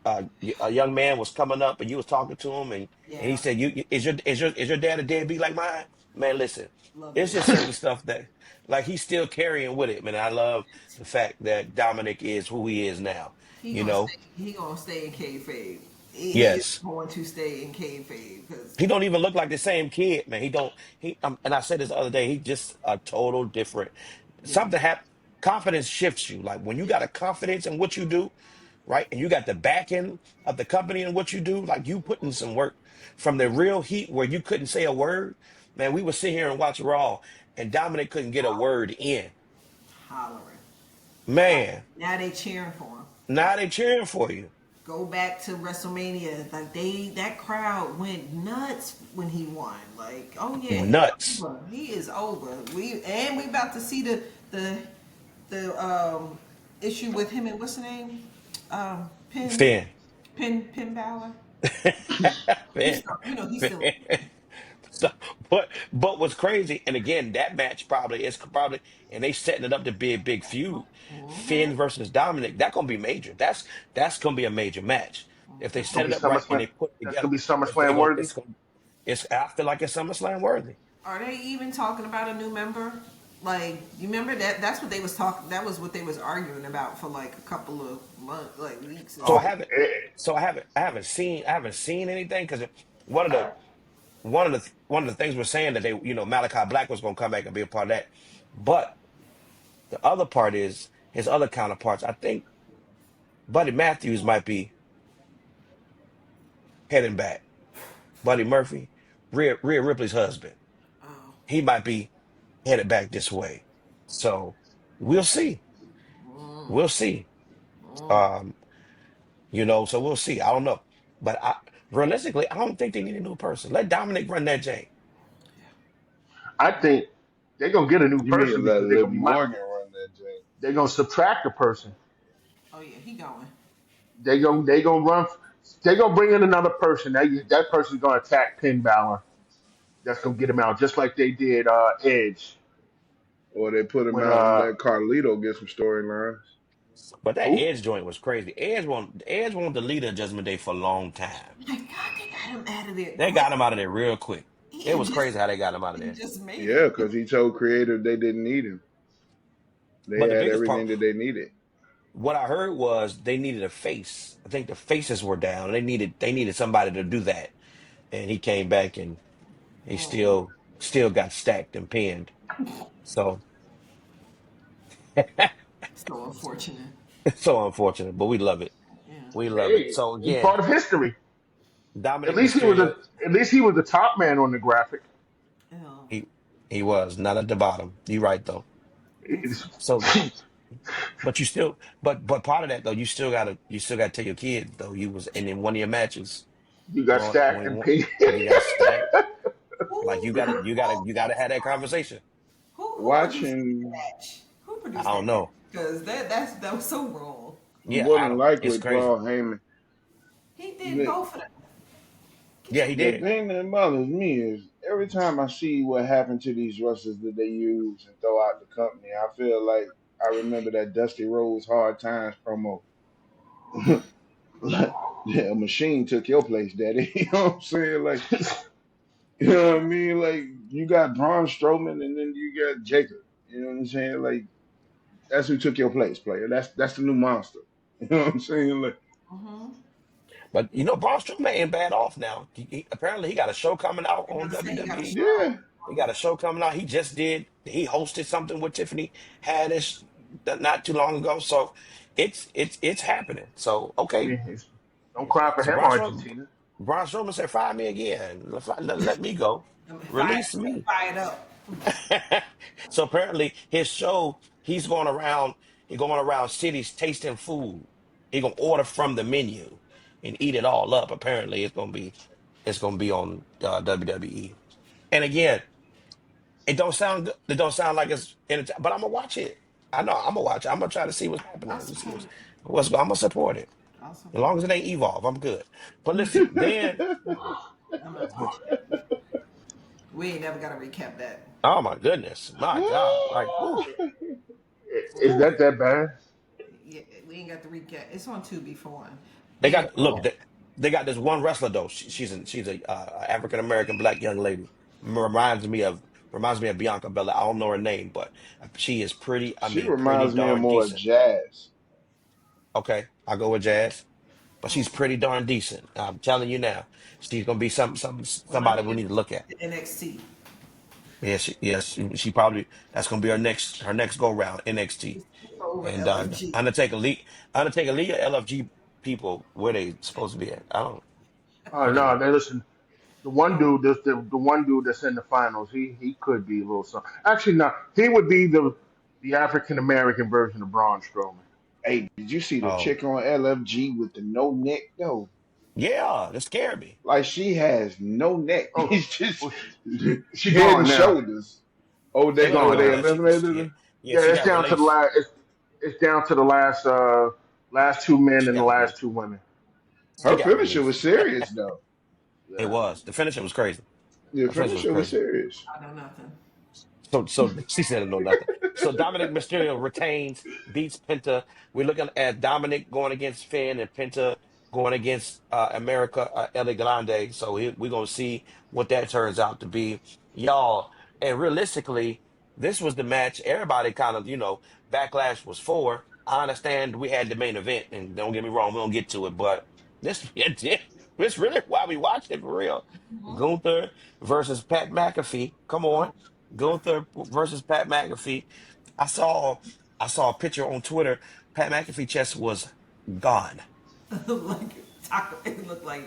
a young man was coming up and you was talking to him and he Yeah, said, is your dad a deadbeat like mine? Man, listen, love it's it. just certain stuff that like he's still carrying with him, and I love the fact that Dominic is who he is now. He You gonna know, stay. He gonna stay in kayfabe. He is yes. going to stay in kayfabe because He don't even look like the same kid, man. He don't. And I said this the other day. He just a total different. yeah, Something happen. Confidence shifts you. Like when you got a confidence in what you do, right? And you got the backing of the company in what you do. Like you putting some work from the real heat where you couldn't say a word. Man, we would sit here and watch Raw, and Dominic couldn't get a word in. hollering. Man, Now they cheering for him. now they cheering for you. Go back to WrestleMania. Like that crowd went nuts when he won. Like, oh yeah, he's Nuts. over. He is over. We about to see the issue with him and what's the name? Pin Finn. Pin Balor. He's Finn. still, he's Finn. still. So, but what's crazy, and again, that match probably is probably, and they setting it up to be a big feud. Finn versus Dominic, that gonna be major. That's gonna be a major match if they That's gonna set be it up right and SummerSlam. they put it That's together. gonna be They SummerSlam gonna worthy. it's I feel like it's SummerSlam worthy. Are they even talking about a new member? Like, you remember that? That's what they was talking. That was what they was arguing about for like a couple of months, like weeks. So I Oh, haven't, I haven't seen anything because one of the one of the things we're saying that they Malachi Black was gonna come back and be a part of that, but the other part is his other counterparts. I think Buddy Matthews might be heading back. Buddy Murphy, Rhea Ripley's husband, Oh, he might be headed back this way. So we'll see. We'll see. Um, so we'll see. I don't know. But realistically, I don't think they need a new person. Let Dominic run that Jane. I think they're gonna get a new You need to person let because Liv Morgan run that joint. they're gonna subtract a person. oh yeah, he going. They gonna run. They gonna bring in another person. That person's gonna attack Finn Balor. That's gonna get him out, just like they did Edge Or they put him when out and let Carlito get some storylines. But that who Edge joint was crazy. Edge won't delete Adjustment Day for a long time. My God, they got him out of there They quick. got him out of there real quick. It He was just crazy how they got him out of he there. just made Yeah, it. because he told creative they didn't need him. They But the had biggest part, everything that they needed. what I heard was they needed a face. I think the faces were down. They needed somebody to do that. And he came back and he Oh, still got stacked and pinned. So so unfortunate. it's so unfortunate, but we love it. Yeah. We love it. hey, So he's again, part of history. At Dominic least he was Mysterio, a top man on the graphic. Yeah. he he was not at the bottom. You're right though. It's- So but you still but part of that though, you still gotta tell your kids though you was and in one of your matches you got stacked and paid. when you got stacked, like Who you gotta you gotta you gotta have that conversation. who produced that Watching match? Who I produced that don't match? know. Because that was so wrong. Yeah, I wasn't don't like it's with crazy. Paul Heyman. He did The, both of them. Yeah, he the did. thing that bothers me is every time I see what happened to these wrestlers that they use and throw out the company, I feel like I remember that Dusty Rhodes Hard Times promo. Like, yeah, a machine took your place, Daddy. You know what I'm saying? Like, you know what I mean? Like, you got Braun Strowman and then you got Jacob. You know what I'm saying? Like, that's who took your place, player. That's the new monster. You know what I'm saying? Like, Mm-hmm. But Braun Strowman ain't bad off now. Apparently he got a show coming out I on gotta say, he got a WWE. show. yeah, He got a show coming out. He hosted something with Tiffany Haddish not too long ago. So it's happening. So okay. It's- don't cry for So him, Argentina. Braun Strowman said, "Fire me again. Let me go. Release me." Fired up. So apparently his show, he's going around cities tasting food. He gonna order from the menu and eat it all up. Apparently it's gonna be on WWE. And again, it don't sound good. It don't sound like but I'm gonna watch it. I know I'm gonna watch it. I'm gonna try to see what's I happening. Let's see support it. I'm gonna support it. Also As long good. as it ain't Evolve, I'm good. But listen, then, I'm not touching that. We ain't never gotta recap that. oh my goodness, my God, like, whew, Is whew. that bad? Yeah, we ain't got the recap. It's on Tubi for one. They And got look, they got this one wrestler though. She's a African American black young lady. Reminds me of Bianca Belair. I don't know her name, but she is pretty. I She mean, pretty reminds me of darn more decent. Jazz. Okay, I'll go with Jazz, but she's pretty darn decent. I'm telling you now, she's gonna be well, let somebody me we need to look at. get to NXT. She probably that's gonna be her next go round NXT. Over And LFG. Undertaker Lee LFG people where they supposed to be at. I don't Oh look at no, them. they listen. The one dude, the one dude that's in the finals, he could be a little something. Actually, no, he would be the African American version of Braun Strowman. Hey, did you see the Oh chick on LFG with the no neck though? yeah, that scared me. Like she has no neck. Oh, It's just well, she head gone and now. shoulders. Oh, She They they let her oh gone go they now. now. eliminated her. Yeah, Yeah, she it's got down to the released. last. It's down to the last two men She and the got last released. two women. She Her got finisher released. was serious though. It Yeah. was. The finisher was crazy. The Her finisher was finisher was crazy. serious. I know nothing. So she said no nothing. So Dominic Mysterio retains, beats Penta. We're looking at Dominic going against Finn and Penta going against America El Grande. So we're gonna see what that turns out to be, y'all. And realistically, this was the match. Everybody kind of backlash was for. I understand we had the main event, and don't get me wrong, we don't get to it, but this this really why we watched it for real. Gunther versus Pat McAfee. Come on. Gunther versus Pat McAfee. I saw I saw a picture on Twitter. Pat McAfee chest was gone. Like taco, it looked like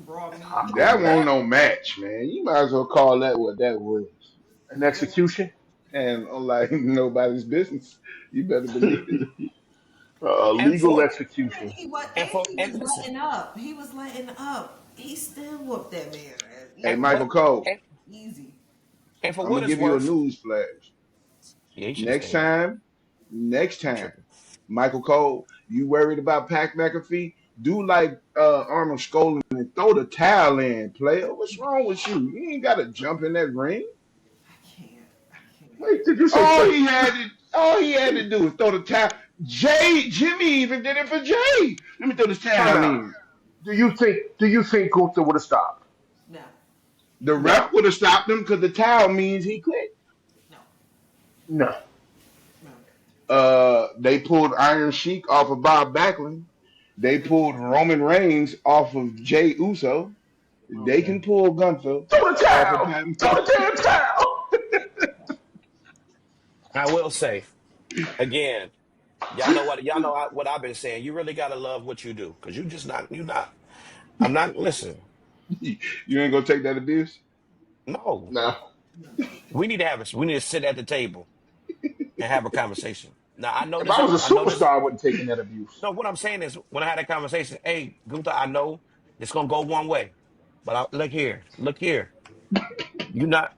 raw meat. Taco That man. wasn't no match, man. You might as well call that what that was. An execution. And unlike nobody's business, you better believe it. And Legal for execution. He and was listen, letting up. He was letting up. He still whooped that man. Hey, and, Michael but Cole, and, Easy. and for I'm what gonna it's give you a worth, news flash. yeah, he should have Next stayed. time, next He time, tripping. Michael Cole, you worried about Pac McAfee? Do like Arnold Skolin and throw the towel in, player. What's wrong with you? You ain't gotta jump in that ring. I can't. I can't. Wait, did you say throw? All he had to do was throw the towel. Jimmy even did it for Jay. Let me throw this Time towel out. in. Do you think Gunther would have stopped? No. The No. ref would have stopped him because the towel means he quit. No. No. No. They pulled Iron Sheik off of Bob Backlund. They pulled Roman Reigns off of Jay Uso. They Okay. can pull Gunther Throw the off of towel. Pat Throw the McAfee. damn towel. I will say again, y'all know what I've been saying. You really gotta love what you do, because you not. I'm not listen. You ain't gonna take that abuse? No, No. No. we need to sit at the table and have a conversation. Now I know If I this. was a I know this. superstar, I wouldn't take that abuse. No, what I'm saying is when I had that conversation, hey, Gunther, I know it's gonna go one way, but look here. You not,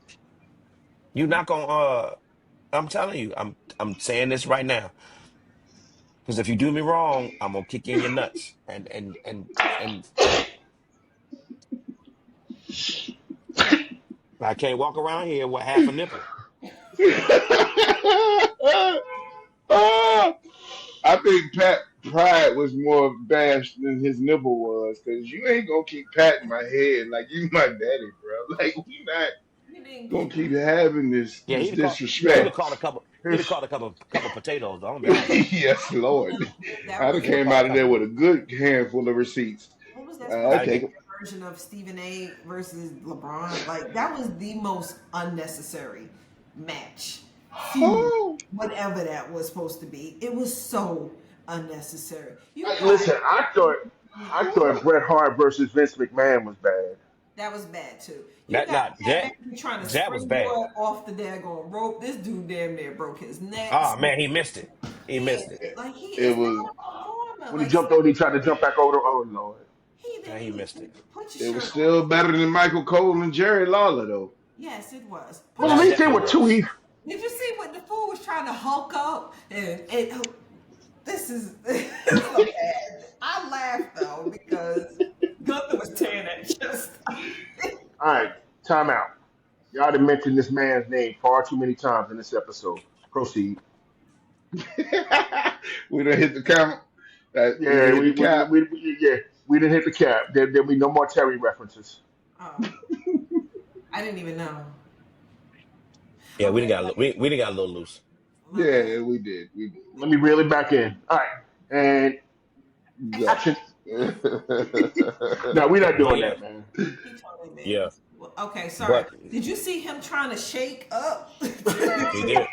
you not gonna. I'm telling you, I'm saying this right now because if you do me wrong, I'm gonna kick you in your nuts, and I can't walk around here with half a nipple. Ah, I think Pat Pride was more bashed than his nipple was, because you ain't gonna keep patting my head like you my daddy, bro. Like we not He didn't gonna keep keep having Yeah, this he'd Yo, have disrespect. caught a couple, he'd have his caught a couple potatoes. Though, I'm gonna be honest with you. Yes, Lord. that I'd have was He'd have came caught a out of there couple. with a good handful of receipts. what was that supposed I to Gotta take get. them. be a version of Stephen A versus LeBron? Like that was the most unnecessary match. Feud. Oh, Whatever that was supposed to be. It was so unnecessary. You Hey, got listen, I thought mm-mm. Bret Hart versus Vince McMahon was bad. That was bad too. You That got not Pat that McAfee trying to that was bad. springboard off the daggone rope. This dude damn near broke his neck. Oh man, he missed it. He Yeah, missed it. like he it is was not a performer. When he Like jumped over, he tried to jump back over. Oh Lord. he Yeah, didn't. he missed it. Put your it was shirt on. still better than Michael Cole and Jerry Lawler though. Yes, it was. Well, Put at your That least shirt they definitely were two. was. He Did you see what the fool was trying to hulk up and This is so bad. I laughed though because Gunther was tearing that chest. All right, time out. Y'all done mentioned this man's name far too many times in this episode. Proceed. We done hit the count. We done Yeah, hit the cap. we didn't hit the cap. There'll be no more Terry references. Oh, I didn't even know. Yeah, Okay, we done got a little loose. my bad. Yeah, we did. We did. Let me reel it back in. All right, and Go. action. No, we're not But doing yeah, that, man. He totally did. yeah. Well, okay, sorry. But Did you see him trying to shake up? he did.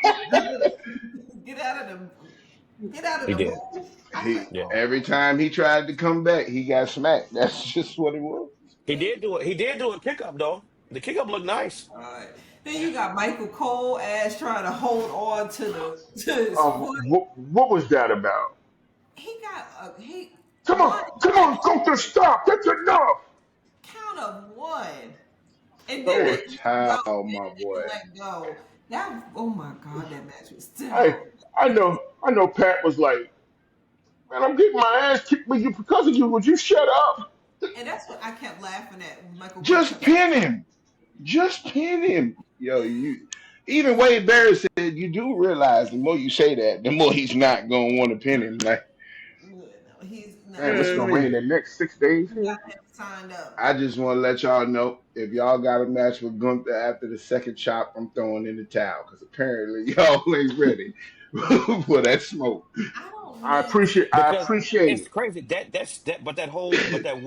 Get out of the get out of He the did. move. I He said, Yeah. oh, every time he tried to come back, he got smacked. That's just what it was. He did do it. He did do a kickup though. The kickup looked nice. God. Then you got Michael Cole ass trying to hold on to his foot. What was that about? He got he one Come on, Gunther, stop. That's enough. count of one, and then Throw a they towel, go my and boy. let go. That oh my god, that match was I terrible. I know. Pat was like, man, I'm getting my ass kicked with you because of you. Would you shut up? And that's what I kept laughing at when Michael Cole Just kept. pin him. Just pin him. Yo, you. Even Wade Barrett said, you do realize the more you say that, the more he's not gonna want to pin him. Like, No, he's you Man, no. what's know what I gonna rain mean? the next 6 days He here? got him signed up. I just want to let y'all know if y'all got a match with Gunther after the second chop, I'm throwing in the towel because apparently y'all ain't ready for that smoke. I don't miss. I Because appreciate it's it. crazy. That but that whole but that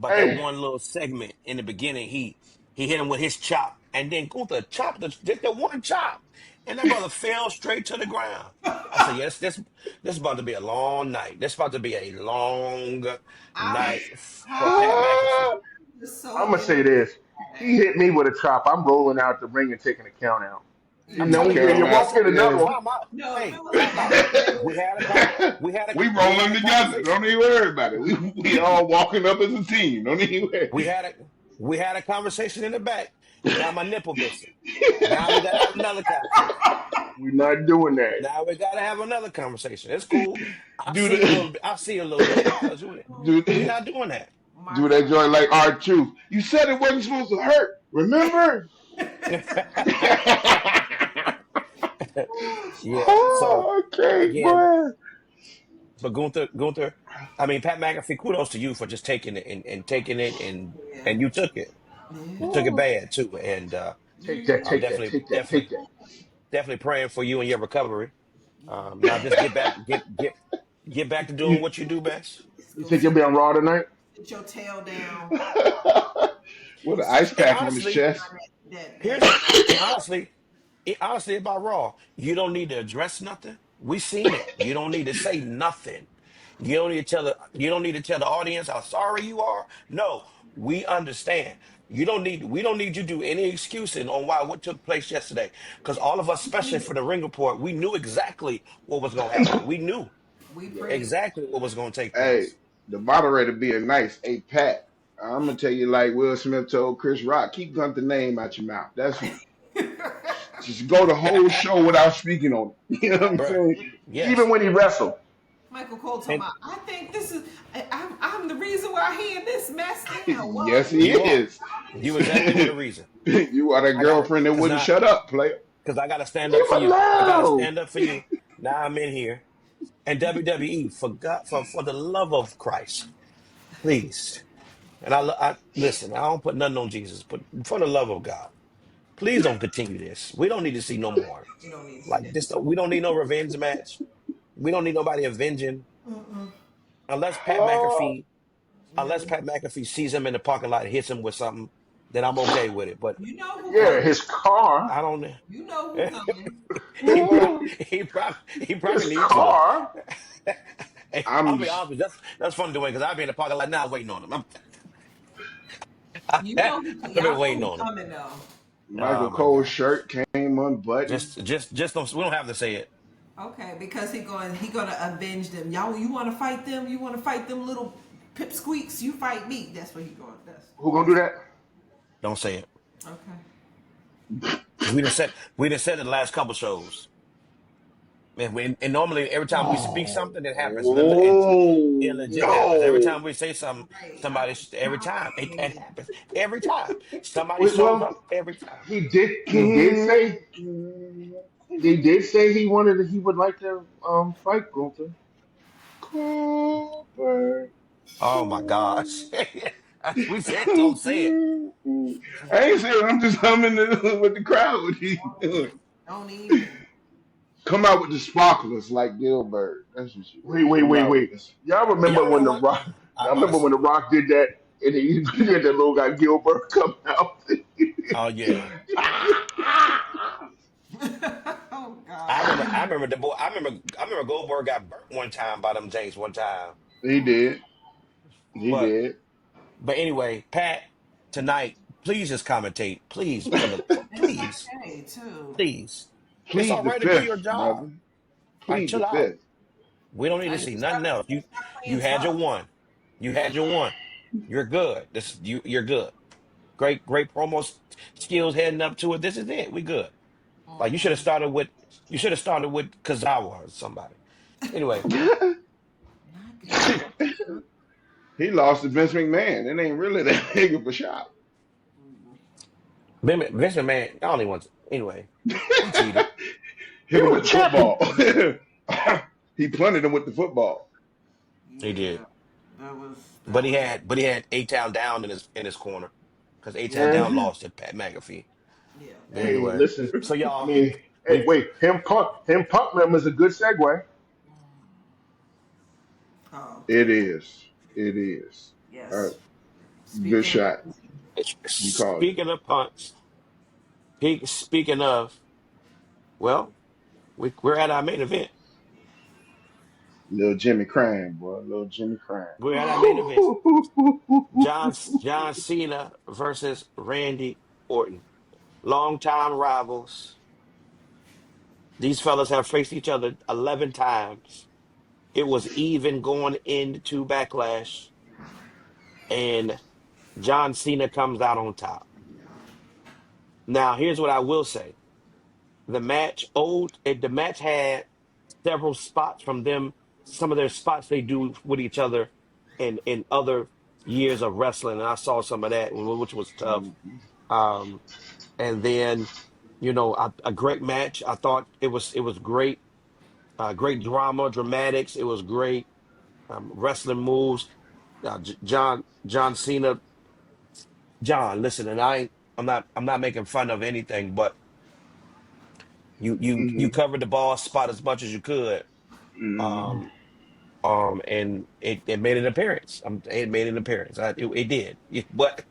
Hey, one little segment in the beginning, he hit him with his chop and then Gunther chopped just the one chop. And that brother fell straight to the ground. I said, yes, this is about to be a long night. This is about to be a long I night for I Pat McAfee. was I'm so gonna into say this. He that. hit me with a chop. I'm rolling out the ring and taking a count out. I'm No, telling you, you man. won't Listen, get another Yeah. one. time out. No, Hey, remember time like out. that. We We had rolling a together. conversation. Don't even worry about it. We all walking up as a team. Don't even worry. We had a we had a conversation in the back. Now my nipple missing. Now we gotta have another conversation. We're not doing that. Now we gotta have another conversation. It's cool. I'll do see you a little the bit. I'll see you a little bit because do we're not doing that. My do that God. joint like R-Truth. You said it wasn't supposed to hurt. Remember? Oh, Yeah. So Oh, okay, again, boy. but Gunther, I mean Pat McAfee, kudos to you for just taking it and taking it yeah. and you took it. Yeah. You took it Ooh. bad too. And Take that, I'm take that, definitely take that, take that. definitely praying for you and your recovery. Yeah. Now just get back to doing You, what you do best. you Go think you'll be on Raw tonight? sit your tail down. With Go an sit ice your And pack on his honestly, chest. here's that and honestly about Raw, you don't need to address nothing. We seen it. You don't need to say nothing. You don't need to tell the audience how sorry you are. No, we understand. We don't need you to do any excusing on why what took place yesterday. Because all of us, especially for the Ring Report, we knew exactly what was gonna happen. We knew we prayed. exactly what was gonna take Hey, place. the moderator being nice. Hey, Pat, I'm gonna tell you like Will Smith told Chris Rock, keep Gunther's name out your mouth. That's just go the whole show without speaking on it. You know what I'm Bruh. saying? Even Yes. when he wrestled. Michael Cole told And me, I think this is, I'm the reason why he in this mess now. What? Yes, he you are. is. You exactly were the reason. You are that I got girlfriend that because wouldn't now shut up, player. because I got to stand up Leave for him you. I got to alone. stand up for you. Now I'm in here. And WWE, for the love of Christ, please. And I listen. I don't put nothing on Jesus, but for the love of God, please don't continue this. We don't need to see no more You don't need to see like that. this. We don't need no revenge match. We don't need nobody avenging Mm-mm. unless Pat Oh, McAfee. Unless No. Pat McAfee sees him in the parking lot, hits him with something, then I'm okay with it. But You know who Yeah, but coming. his car. I don't. You know who coming. he probably oh. he probably His needs one. car. Hey, I'll I'm be honest with you, that's fun doing because I'll be in the parking lot now waiting on him. I've You know who, been y'all know waiting who on him. coming though. Oh Michael my Cole's God. shirt came unbuttoned. Just don't we don't have to say it. Okay, because he gonna avenge them. Y'all, you want to fight them? You want to fight them little pipsqueaks? You fight me. That's what he going. Who gonna do that? Don't say it. Okay. Because we done said it the last couple shows. And normally every time we speak Oh, something, it happens illegitimate. Because every no. time we say something, Right. every time it happens. Every time. Somebody Wait, shows well, up every time. he did say he would like to fight Gunther. Cooper. Oh my gosh. We said don't say it. I ain't saying I'm just humming with the crowd. What you doing? Don't even. Come out with the sparklers like Gilbert. That's what you Wait, do. wait, Come wait, out with wait. this. Y'all remember Y'all when remember the what? Rock? I'm Y'all about to remember when say. the Rock did that and he had that little guy Gilbert come out. Oh yeah. Oh I God. remember I remember the boy I remember Goldberg got burnt one time by them James one time. He did. He But did. anyway, Pat, tonight, please just commentate. Please, for the And it's please, 5K too. please. It's Plead all the right to do your fifth, job. brother. All right, Plead the chill out. fifth. We don't need I to need see to nothing else. stop You playing had your tough. one. You had your one. You're good. You're good. Great promo skills heading up to it. This is it. We good. Like you should have started with Kazawa or somebody. Anyway, Not Kazawa. He lost to Vince McMahon. It ain't really that big of a shock. Vince McMahon, I only want anyway. He cheated. He Hit him with was the champion. football. He punted him with the football. He did. Yeah, that But was he had A Town Down in his corner. Because A Town Down Mhm. lost to Pat McAfee. yeah. But That Hey, anyway. listen. So I y'all, mean, hey, we wait. Him punk them is a good segue. oh It is. It is. Uh, yes. good Speaking of shot. You called it. speaking of punts, speaking of, well, we're at our main event. Little Jimmy crying, boy. Little Jimmy crying. We're at our main event. John Cena versus Randy Orton. Longtime rivals. These fellas have faced each other 11 times. It was even going into Backlash, and John Cena comes out on top. Now, here's what I will say. The match had several spots from them, some of their spots they do with each other in other years of wrestling. And I saw some of that, which was tough. Mhm. Um, and then, a great match. I thought it was great, great drama, dramatics. It was great wrestling moves. John Cena, John. Listen, and I'm not making fun of anything, but you Mhm. covered the ball spot as much as you could. Mhm. Um, and it made an appearance. It made an appearance. It did. But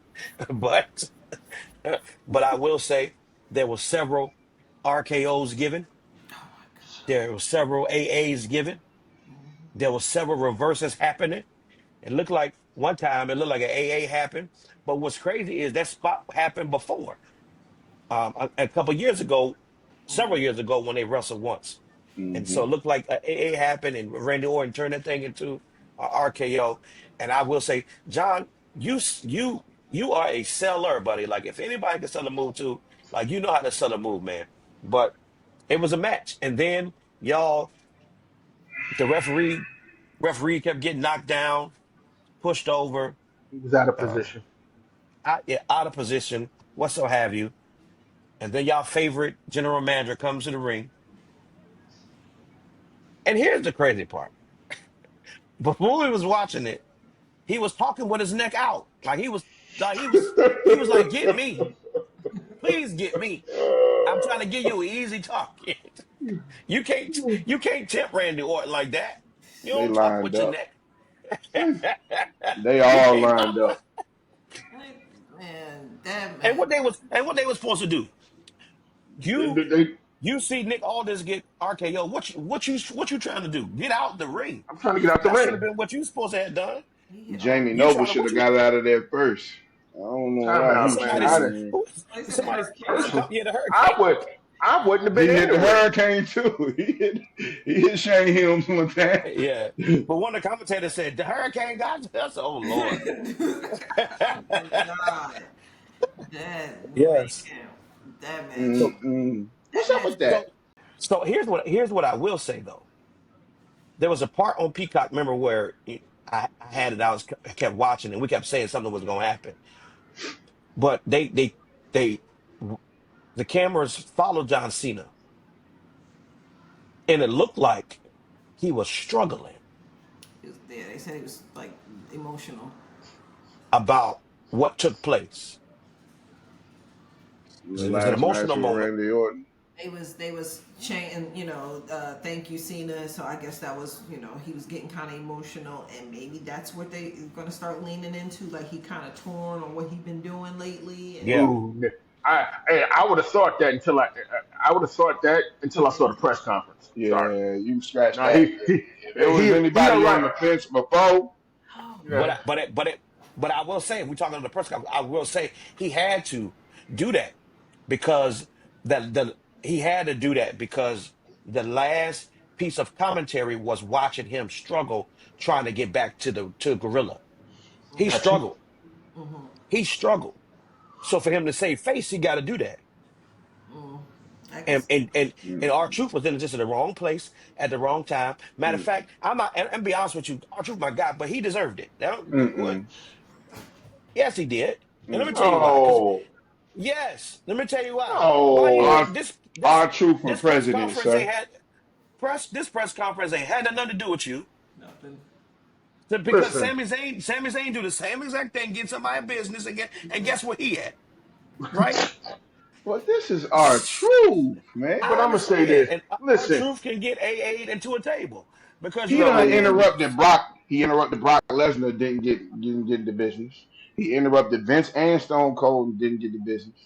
but but I will say there were several RKO's given. oh my There were several AAs given. There were several reverses happening. It looked like one time it looked like an AA happened. But what's crazy is that spot happened before. A couple years ago, several years ago when they wrestled once. And so Mhm. it looked like AA happened and Randy Orton turned that thing into RKO. And I will say, John, you are a seller, buddy. Like if anybody can sell a move to, like you know how to sell a move, man. But it was a match. And then y'all, the referee kept getting knocked down, pushed over, He was out of uh, position. out of position, what so have you. And then y'all favorite general manager comes to the ring. And here's the crazy part. Before we was watching it, he was talking with his neck out. He was like, get me. Please get me. I'm trying to give you an easy talk. You can't tempt Randy Orton like that. You They don't talk lined with your up. neck. They You all can't talk. lined up. Man, that And man. what they was supposed to do. You They- you see Nick Aldis get RKO. What you trying to do? Get out the ring. I'm trying to get out the That should ring. have been what you supposed to have done. He hit all. Jamie You Noble trying to should what have you got out of there first. I don't know Time why he out, was man. trying somebody's to. Oh, he said the somebody's hurricane. yeah, the I hurricane. would I wouldn't have been He there hit the anyway. hurricane too. He hit Shane Helms one time. Yeah. But one of the commentators said the hurricane got you. That's oh Lord. Oh my God, that Yes. man, that man, So Mm-mm. What's that up man. with that? so So here's what I will say though. There was a part on Peacock, remember, where I had it. I kept watching, and we kept saying something was going to happen. But they the cameras followed John Cena, and it looked like he was struggling Yeah, they said he was like emotional. about what took place. The It was an last match emotional with moment. Randy Orton. They was chanting, thank you, Cena. So I guess that was, he was getting kind of emotional, and maybe that's what they gonna start leaning into. Like he kind of torn on what he been doing lately, and Yeah, Ooh, I would have thought that until I would have thought that until I saw the press conference. Sorry. Yeah, you scratch Now that. If it was he all anybody on right. the fence before, oh Yeah. but I will say, if we're talking on the press conference, I will say he had to do that because he had to do that because the last piece of commentary was watching him struggle trying to get back to Gorilla. He Got you. struggled. He struggled. So for him to save face, he got to do that. I And guess. and and and our mm-mm, truth was in just in the wrong place at the wrong time. Matter of mm-mm, fact, I'm not. And be honest with you, our truth, my God, but he deserved it. Now, what? mm-mm, Yes, he did. And let me tell you why. Because No. yes, let me tell you why. Why he No. our did this? This our truth for this press president, conference sir. ain't had This press conference ain't had nothing to do with you. Nothing. Because Listen. Sami Zayn do the same exact thing, get somebody business, and guess where he at? Right? Well, this is our truth, man. But I I'm gonna say understand, this. and our Listen. truth can get AA'd into a table because you He know done what? No. interrupted Brock. He interrupted Brock Lesnar. Didn't get the business. He interrupted Vince and Stone Cold and didn't get the business.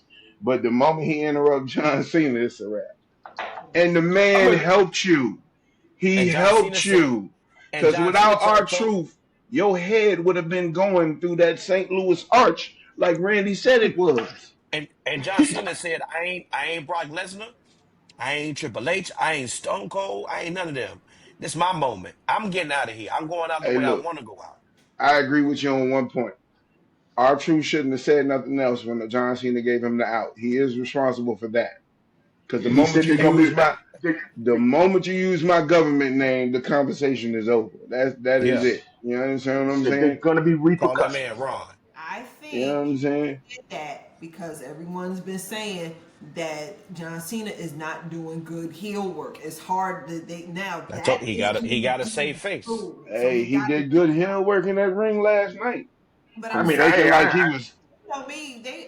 But the moment he interrupted John Cena, it's a wrap. And the I'm man gonna. helped you. He And John Cena helped said, you. and Because John Cena without our told, truth, your head would have been going through that St. Louis arch like Randy said it was. and John Cena said, I ain't Brock Lesnar, I ain't Triple H, I ain't Stone Cold, I ain't none of them. This my moment. I'm getting out of here. I'm going out the Hey, way I look, want to go out. I agree with you on one point. Our truth shouldn't have said nothing else when John Cena gave him the out. He is responsible for that. Because He said they're gonna be. They, the moment you use my government name, the conversation is over. That is Yeah, it. You understand he what I'm said they're saying? gonna be call that man repercussions. Ron. I You know what think I'm saying? he did that because everyone's been saying that John Cena is not doing good heel work. It's hard that they now I told that he is got he getting got to save face. through. So Hey, he he got to did do good that. heel work in that ring last night But I I'm from mean, saying, faking like he I was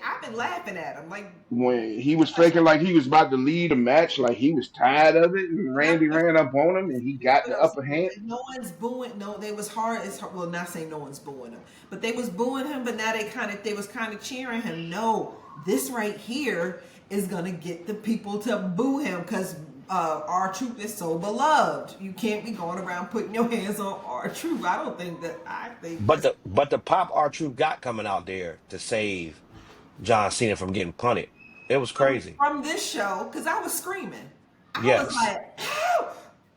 I've been laughing at him like. when he was faking like he was about to lead a match, like he was tired of it, and Randy ran up on him and he That's got what the I'm upper saying. hand. Like, no one's booing. No, they was hard. It's hard, well, not saying no one's booing him, but they was booing him. But now they was kind of cheering him. No, this right here is gonna get the people to boo him because our truth is so beloved. You can't be going around putting your hands on our truth. I don't think that. I think But that's the pop our truth got coming out there to save John Cena from getting punted. It was crazy. from this show because I was screaming. I was Yes, like, "Ow!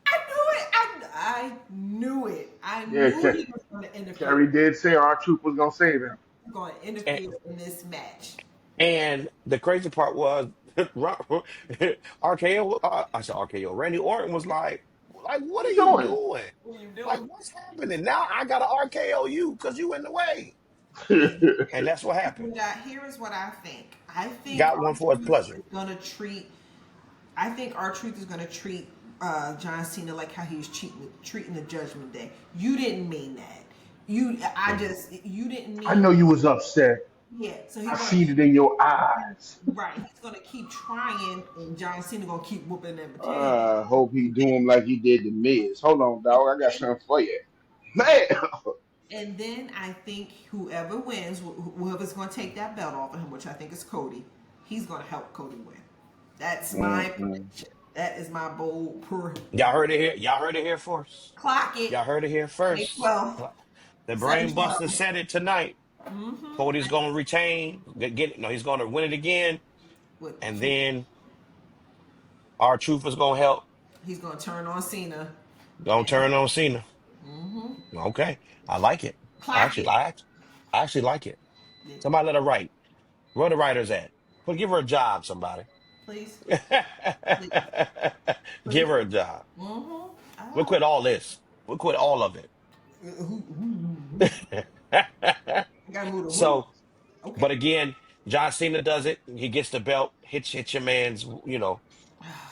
I knew it! I knew it! I yeah. knew he was going to interfere. Kerry did say our troop was gonna save him. Going to and, interfere in this match." and the crazy part was RKO. I said RKO. Randy Orton was like, what What are you you doing? doing? What are you Like, doing? what's happening now? I gotta RKO you because you in the way, and that's what happened. Here is what I think. I think Got our one for his truth pleasure. is going to treat. I think our truth is going to treat John Cena like how he was treating the Judgment Day. You didn't mean that. You didn't I mean. know you was upset. Yeah, so I he's gonna seen it keep in your eyes. right. He's gonna keep trying, and John Cena gonna keep whooping them tail. I hope he do him like he did the Miz. Hold on, dog. I got something for you. Man, And then I think whoever wins, whoever's gonna take that belt off of him, which I think is Cody, he's gonna help Cody win. That's my mm-mm. prediction. That is my bold Y'all heard it here. Y'all heard it here first. clock it. Y'all heard it here May first. 12th, The brain buster 7/12. said it tonight. Cody's gonna retain. No, he's gonna win it again, With and then our truth is gonna help. he's gonna turn on Cena Gonna and turn on Cena. Okay, I like it. I clock actually, it. I actually like it. Somebody let her write. Where the writers at? Well, give her a job, somebody. Please, please, Give please. her a job. Mm-hmm. We'll quit all this. We'll quit all of it. Who? I gotta move to who? So, Okay. but again, John Cena does it. He gets the belt, hits your man's,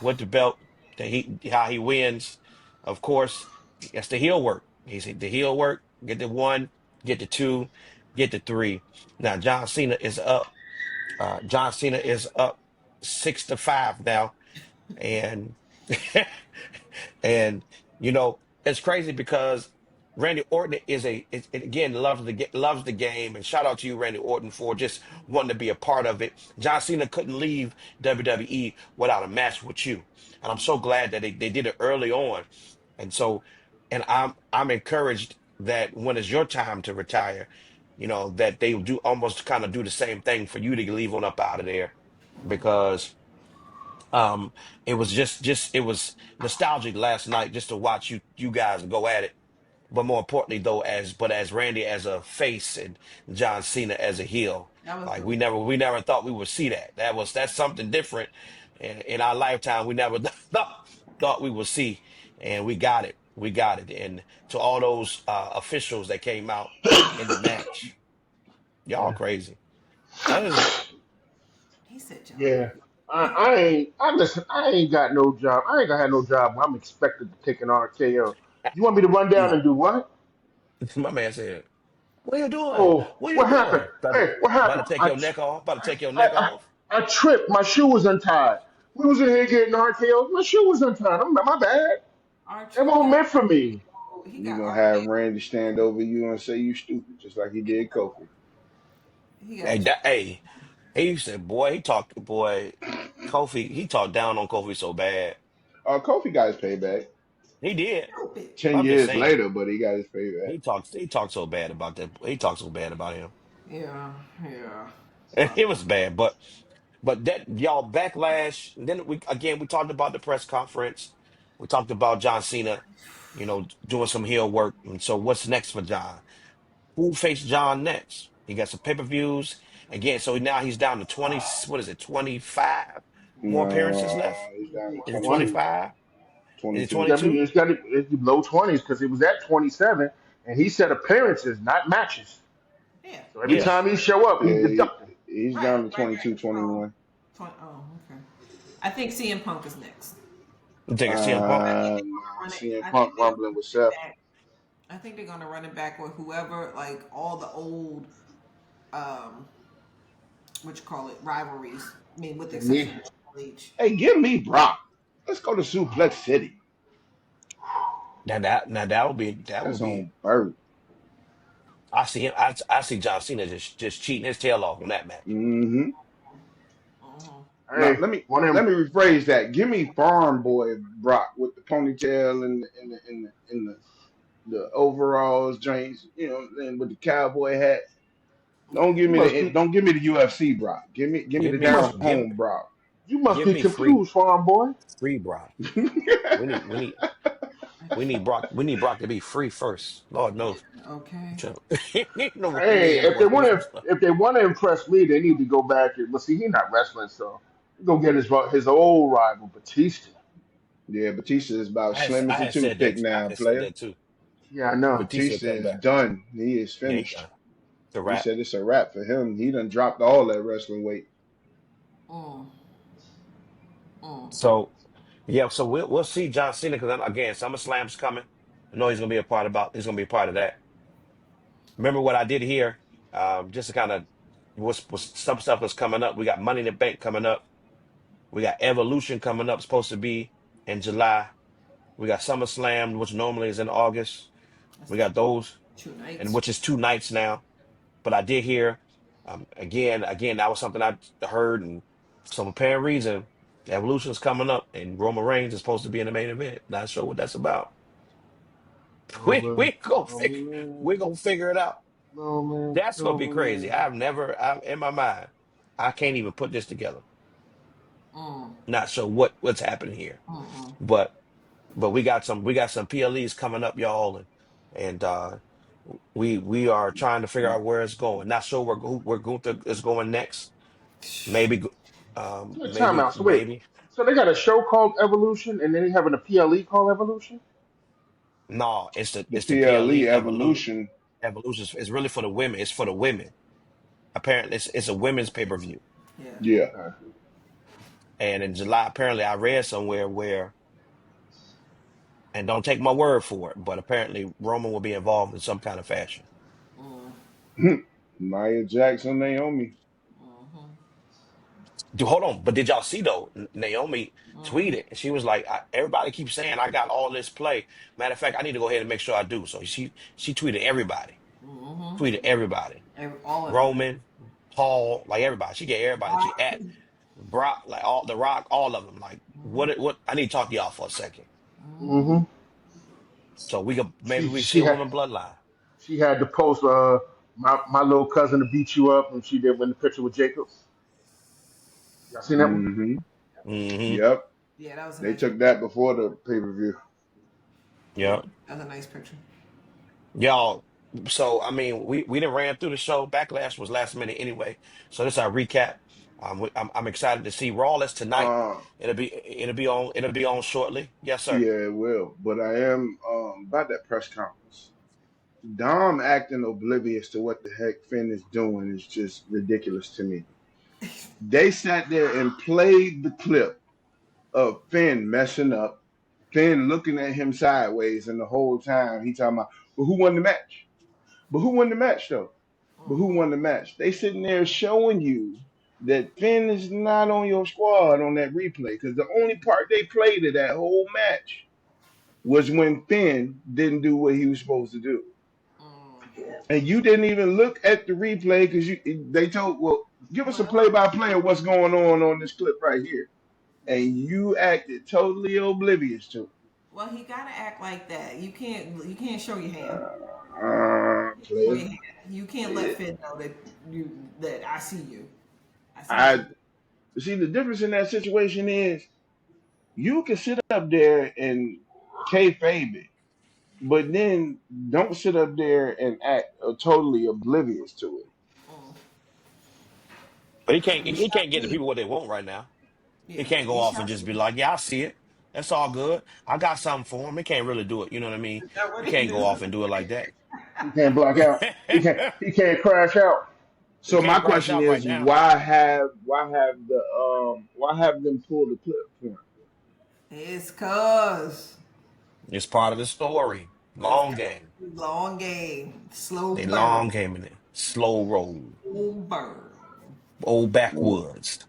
with the belt. That he how he wins. Of course, that's the heel work. He's the heel work. Get the one, get the two, get the three. Now John Cena is up. John Cena is up 6-5 now, and and it's crazy because Randy Orton again loves the game, and shout out to you, Randy Orton, for just wanting to be a part of it. John Cena couldn't leave WWE without a match with you, and I'm so glad that they did it early on, and so and I'm encouraged that when it's your time to retire, that they do almost kind of do the same thing for you to leave on up out of there, because um, it was just it was nostalgic last night just to watch you guys go at it. But more importantly, though, as Randy as a face and John Cena as a heel, That was like dope. we never thought we would see that. That's something different in our lifetime. We never thought we would see, and we got it. We got it. And to all those officials that came out in the match, y'all Yeah. crazy. That is He said, John. Yeah. I ain't. I listen. I ain't got no job. I ain't gonna have no job. I'm expected to take an RKO. You want me to run down no. and do what? My man said, "What are you doing? Oh, What are you what happened? doing? About to, Hey, what about to happened? take your neck off? About to take your I, neck I, off?" I tripped. My shoe was untied. We was in here getting RKO. My shoe was untied. My bad. That Archer, wasn't meant for me. he You got gonna have RK. Randy stand over you and say you stupid, just like he did Kofi. He Hey, got two. hey, he said, "Boy, Kofi, he talked down on Kofi so bad. Kofi got his payback He did. Stupid. ten I'm just years saying, later, but he got his payback. he talks so bad about that. He talks so bad about him. Yeah, yeah. It was bad, but that y'all backlash. Then we talked about the press conference. We talked about John Cena, doing some heel work. And so what's next for John? Who faced John next? He got some pay-per-views again. So now he's down to 20. What is it? 25 more appearances No, left. he's down to Is it 20. 25? Is it 22. It's 22? got to it's low 20s because it was at 27, and he said appearances, not matches. Yeah. So every Yeah. time he show up, he Yeah, deducting. he's Right, down to right, 22, right. 21. Oh, okay. I think CM Punk is next. You take a CM Punk. Nah, CM I think Punk they're rumbling with Seth. back. I think they're gonna run it back with whoever, like all the old, um, what you call it, rivalries. I mean, with the And me, exception of Triple H. Hey, give me Brock. Let's go to Suplex City. That would That's be. on Bird. I see him. I see John Cena just cheating his tail off in that match. Mm-hmm. Uh-huh. Now hey, let me one of let them. me rephrase that. Give me Farm Boy Brock with the ponytail and the overalls, joints, and with the cowboy hat. Okay. Don't give me the UFC Brock. Give me Give the You me down must give home Brock. you must give be me free confused, farm boy. free Brock. We need we need we need Brock. We need Brock to be free first. Lord knows. Okay. We need Hey, him to go through some stuff. if they want to impress me, they need to go back and well, see, he's not wrestling, so go get his old rival Batista. Yeah, Batista is about slim I as a had said toothpick that. I now, had said player. that too. Yeah, I know. Batista Batista come is back. done. He is Yeah, he finished. done. The He rap. said it's a wrap for him. He done dropped all that wrestling weight. Mm, mm. So yeah, so we'll see John Cena because again, SummerSlam's coming. I know he's gonna be a part of that. Remember what I did here? Just to kind of was some stuff that's coming up. We got Money in the Bank coming up. We got Evolution coming up, supposed to be in July. We got SummerSlam, which normally is in August. That's We got those, two and nights. which is 2 nights now. But I did hear, again, that was something I heard, and for some apparent reason, Evolution is coming up, and Roman Reigns is supposed to be in the main event. Not sure what that's about. Roman, Roman, We gonna figure it out. That's gonna be crazy. Roman. In my mind, I can't even put this together. Mm, Not sure what's happening here, mm, but we got some PLEs coming up, y'all, and we are trying to figure out where it's going. Not sure where Gunther is going next. Maybe. Time Maybe, out. So wait. maybe. So they got a show called Evolution, and then they having a PLE called Evolution. No, The it's the PLE PLE evolution. evolution. It's really for the women. It's for the women. Apparently, it's a women's pay per view. Yeah. Yeah. Okay. And in July, apparently, I read somewhere where, and don't take my word for it, but apparently Roman will be involved in some kind of fashion. Mm, Nia Jackson, Naomi. mm-hmm, Dude, hold on, but did y'all see though? Naomi mm-hmm, tweeted, and she was like, "Everybody keeps saying I got all this play. Matter of fact, I need to go ahead and make sure I do." So she tweeted everybody, mm-hmm. tweeted everybody, All of them. Roman, Paul, like everybody. She gave everybody. She at Brock, like all the Rock, all of them. Like Mm-hmm, what? I need to talk to y'all for a second, mm-hmm. Mm-hmm. so we could maybe She we see she a had woman bloodline. she had to post my little cousin to beat you up, and she did win the picture with Jacob. Y'all seen that one? Mm-hmm. Hmm. Yep. Yeah, that was a They nice. took that before the pay-per-view. Yeah, Yeah, that was a nice picture. y'all. So I mean, we didn't ran through the show. Backlash was last minute anyway. So this is our recap. I'm excited to see Raw. That's tonight. Uh, It'll be on shortly. Yes, sir. yeah, it will. But I am about that press conference. Dom acting oblivious to what the heck Finn is doing is just ridiculous to me. They sat there and played the clip of Finn messing up, Finn looking at him sideways, and the whole time he talking about, but who won the match? But who won the match though? But who Mm-hmm. won the match? They sitting there showing you that Finn is not on your squad on that replay because the only part they played of that whole match was when Finn didn't do what he was supposed to do. And you didn't even look at the replay because they told, well, give us a Well, play-by-play of what's going on this clip right here, and you acted totally oblivious to well, he gotta act like that. You can't show your it. hand. Show Player, your hand. You can't let Finn know that I see you. I see what you. I see the difference in that situation is you can sit up there and kayfabe it, but then don't sit up there and act totally oblivious to it. Mm. But We he shall can't get the see. people what they want right now. He Yeah, can't go we off shall and just see. be like, "Yeah, I see it. That's all good. I got something for him." He can't really do it. You know what I mean? Is that He what he can't go do? off and do it like that. He can't block out. He can't crash out. He So my can't crash question out right is, now. why have them pull the clip for him? It's cause It's part of the story. it's Long got game. long game, slow They burn, long game in it. Slow roll. slow burn. Old backwoods.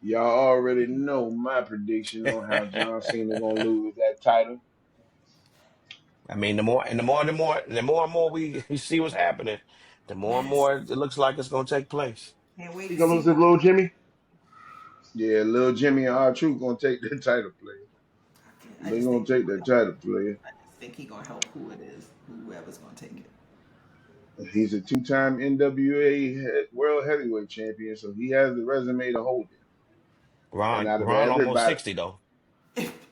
Y'all already know my prediction on how John Cena gonna lose that title. I mean, the more and more we see what's happening, the more and Yes, more it looks like it's going to take place. can't wait He to gonna see lose his what. little Jimmy. Yeah, little Jimmy and R-Truth gonna take that title, player. I They just gonna think take that title, player. I just think he gonna help who it is, whoever's gonna take it. He's a two-time NWA World Heavyweight Champion, so he has the resume to hold it. And out of Ron almost everybody, 60 though.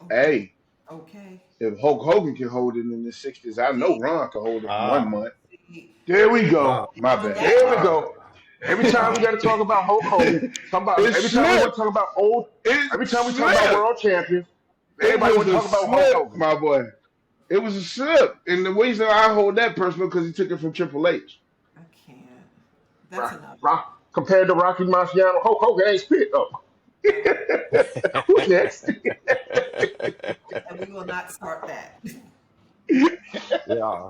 Okay, hey, okay. if Hulk Hogan can hold it in the '60s, I know See, Ron can hold it for one Ah, month. see, There we Ron, go. My on bad. that There we note, go. Every time we got to talk about Hulk Hogan, somebody. It Every time we want slipped. to talk about old. It Every time we talk about slipped. world champions, It everybody was want to a talk about Hulk slip, Hogan. my boy. It was a slip. And the reason I hold that personal because he took it from Triple H. I can't. That's enough. Compared to Rocky Marciano, Hulk Hogan ain't spit though. Who's next? And we will not start that. yeah,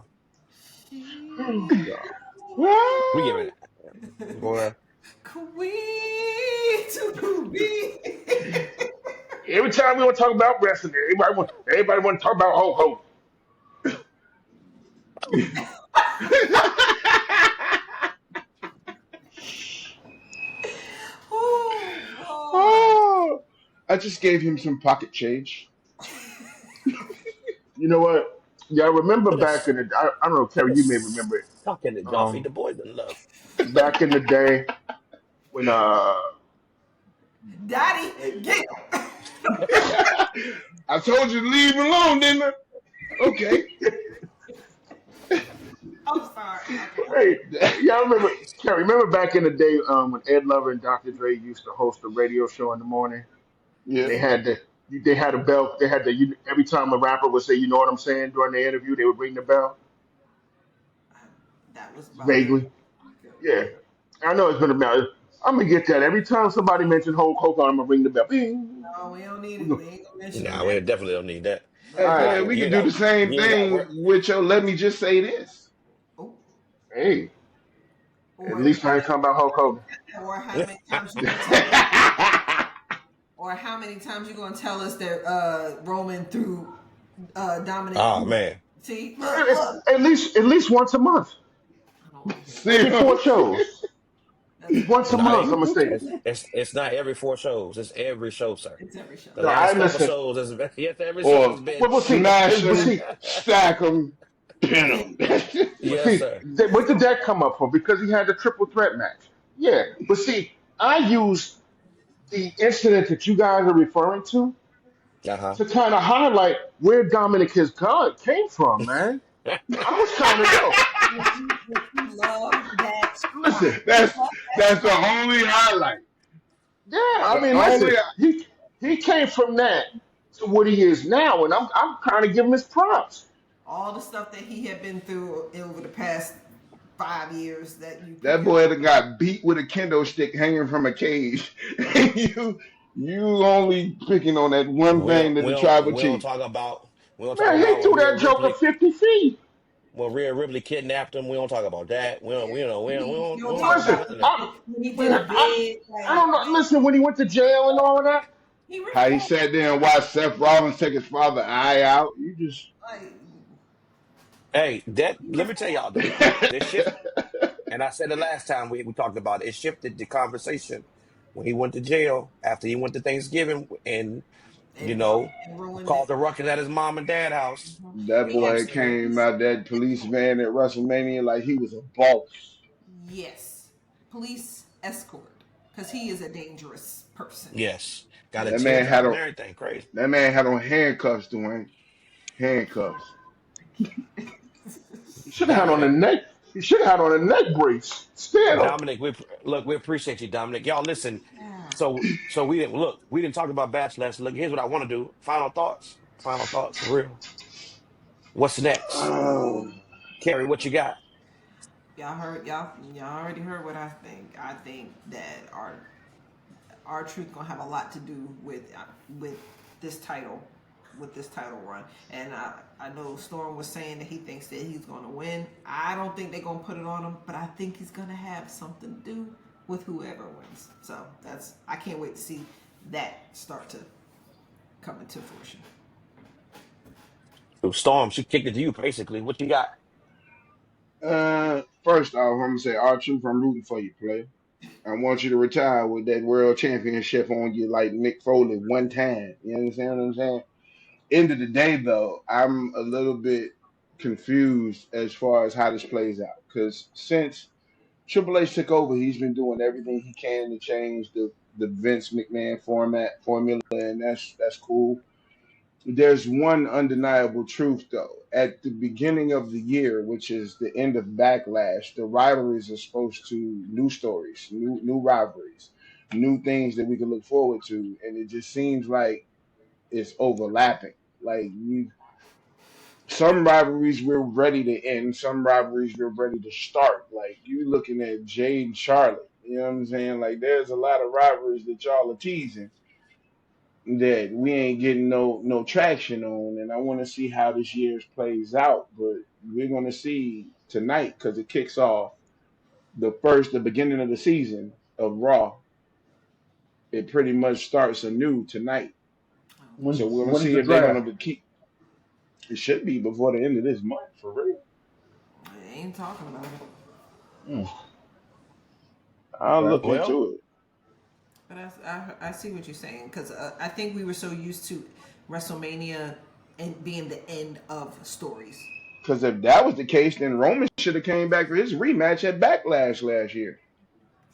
yeah. We give Woo! it, boy. Queen to be. Every time we want to talk about wrestling, everybody want to talk about Hulk Hogan. Oh, Lord. Oh, I just gave him some pocket change. You know what? Yeah, I remember Put a, back in the. I don't know, put Kerry, a you may remember it. stock in the Duffy. Um, The boys in love. back in the day when Daddy, get him. I told you to leave him alone, didn't I? Okay. I'm sorry. Okay, I'm Hey, y'all remember, Kerry, remember back in the day when Ed Lover and Dr. Dre used to host a radio show in the morning, and Yeah. they had a bell, they had the every time a rapper would say, you know what I'm saying, during the interview, they would ring the bell that was about 30 vaguely. years Yeah, I know it's been about. I'm gonna get that every time somebody mentioned Hulk Hogan. I'm gonna ring the bell. Bing. ago. No, we don't need We it. go, We ain't gonna mention him Nah, now. we definitely don't need that. Hey, Look, all look. man, right. we You can ain't do got the same you ain't got thing work. with your let me just say this. Oh, Hey, at or least I ain't talking about Hulk Hogan. how many times you gonna tell us, or how many times you gonna tell us that Roman threw Dominic? Oh man. See, At, look, look. at least once a month, I don't want to hear that. every See? 4 shows, That's enough. once a No, it month. ain't. I'm gonna say. It's not every 4 shows. It's every show, sir. It's every show. The No, I last couple listen. shows is yes, every show has Or been. Well, smash but them, see, stack them, pin Yeah. them. but Yes, see, sir. what did that come up for? Because he had the triple threat match. Yeah, but see, I used the incident that you guys are referring Uh-huh. to kind of highlight where Dominic his God came from, man. I was trying to know. You love that spot. Listen, You that's love that that's the spot. only highlight. yeah, I The mean, only listen, he came from that to what he is now, and I'm kind of giving his props. All the stuff that he had been through over the past 5 years that you that picking boy up. that got beat with a kendo stick hanging from a cage. you only picking on that one We thing don't that we the don't tribal we don't chief. talk about we don't talk Man, he about threw that joker 50 feet. When Rhea Ripley kidnapped him. We don't talk about that. You We don't don't talk talk about Listen, about none of that. when he did man, a bid. I don't know. Listen, when he went to jail and all of that, He How he reformed. sat there and watched Seth Rollins take his father eye out. You just Like, Hey, that he let me tell reformed. y'all though. This shift, and I said the last time we talked about it, it shifted the conversation when he went to jail after he went to Thanksgiving and you And, know and ruined called it. the ruckus at his mom and dad house. that He boy actually, came out that police van at WrestleMania like he was a boss. yes, police escort, because he is a dangerous person. Yes, got a He That tear man had job and on everything. Crazy. that man had on handcuffs, Dwayne. Handcuffs. he should have had on a Dominic, neck. He should have had on a neck brace. Still, Dominic, look. We appreciate you, Dominic. Y'all listen. Yeah. So we didn't look. We didn't talk about Backlash. Look, here's what I want to do. Final thoughts. Final thoughts for real. What's next, Oh, Carrie? What you got? Y'all already heard what I think. I think that our truth gonna have a lot to do with this title, with this title run. And I know Storm was saying that he thinks that he's gonna win. I don't think they're gonna put it on him, but I think he's gonna have something to do with whoever wins. So I can't wait to see that start to come into fruition. So Storm, she kicked it to you basically. What you got? first off, I'm gonna say, our truth, I'm rooting for you, play. I want you to retire with that world championship on you like Mick Foley one time. You understand what I'm saying? End of the day, though, I'm a little bit confused as far as how this plays out. Because since Triple H took over, he's been doing everything he can to change the Vince McMahon formula, and that's cool. There's one undeniable truth, though. At the beginning of the year, which is the end of Backlash, the rivalries are supposed to new stories, new rivalries, new things that we can look forward to, and it just seems like it's overlapping. Like we, some rivalries we're ready to end, some rivalries we're ready to start. Like you looking at Jade and Charlotte, you know what I'm saying? Like there's a lot of rivalries that y'all are teasing that we ain't getting no traction on, and I want to see how this year's plays out. But we're gonna see tonight because it kicks off the beginning of the season of Raw. It pretty much starts anew tonight. So we're gonna when is see the if they're draft? gonna keep. It should be before the end of this month for real. I ain't talking about it. Hmm, I'll okay. look Well, into it But I see what you're saying because I think we were so used to WrestleMania and being the end of stories. because if that was the case, then Roman should have came back for his rematch at Backlash last year.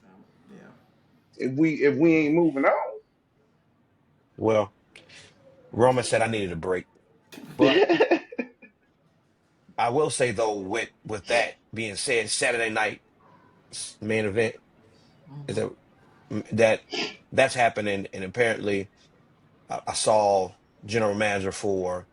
So, yeah. If we ain't moving on. well, Roman said I needed a break, but I will say though with that being said, Saturday night main event is that that's happening, and apparently I saw general manager for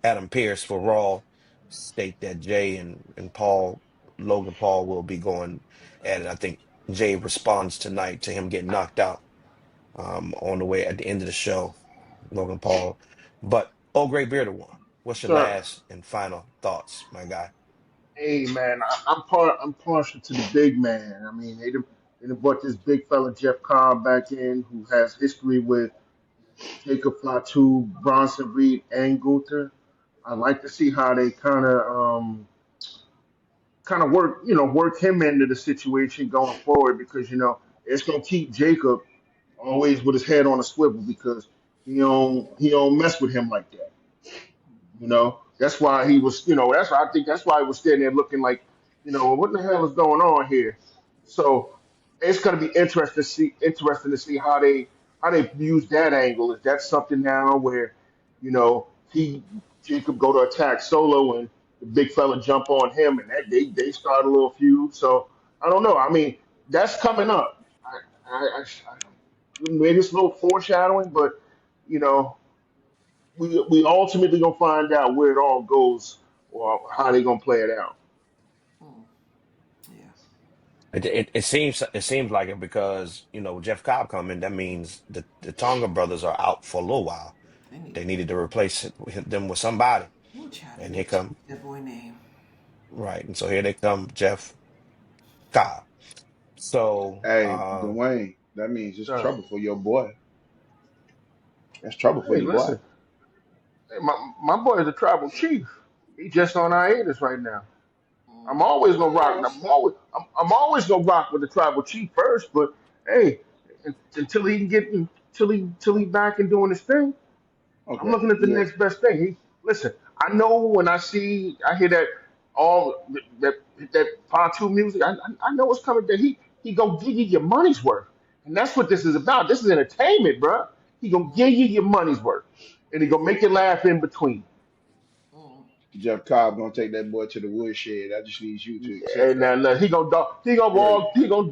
Adam Pierce for Raw state that Jay and Paul Logan Paul will be going at it. I think Jay responds tonight to him getting knocked out on the way at the end of the show, Logan Paul. But oh, great bearded one. What's your Sir, last and final thoughts, my guy? hey man, I'm partial to the big man. I mean, they done brought this big fella Jeff Cobb back in, who has history with Jacob Fatu, Bronson Reed, and Gunther. I like to see how they kind of work him into the situation going forward, because it's gonna keep Jacob always with his head on a swivel, because he don't mess with him like that. That's why he was. That's why I think that's why he was standing there looking like, what the hell is going on here? So it's going to be interesting to see how they use that angle. Is that something now where he Jacob go to attack Solo and the big fella jump on him, and that they start a little feud. So I don't know. I mean, that's coming up. Maybe it's a little foreshadowing, but you know we ultimately gonna find out where it all goes, or how they gonna play it out. Mm. Yeah. It seems like it because Jeff Cobb coming. That means the Tonga brothers are out for a little while. They need They to. needed to replace them with somebody, Ooh, child, they and need here to come change that boy name. right, and so here they come, Jeff Cobb. So Hey, Dwayne, that means it's So trouble for your boy. That's trouble for hey, your boy. listen, hey, my boy is a tribal chief. He just on hiatus right now. I'm always gonna rock. I'm always gonna rock with the tribal chief first, but hey, until he can get until he back and doing his thing, I'm Okay, looking at the yeah, next best thing. Listen. I know when I hear that all that that part two music. I know it's coming. That he gonna give you your money's worth, and that's what this is about. This is entertainment, bro. He gonna give you your money's worth, and he gonna make you laugh in between. Mm. Jeff Cobb gonna take that boy to the woodshed. I just need you to accept And that. look, Straight. he gonna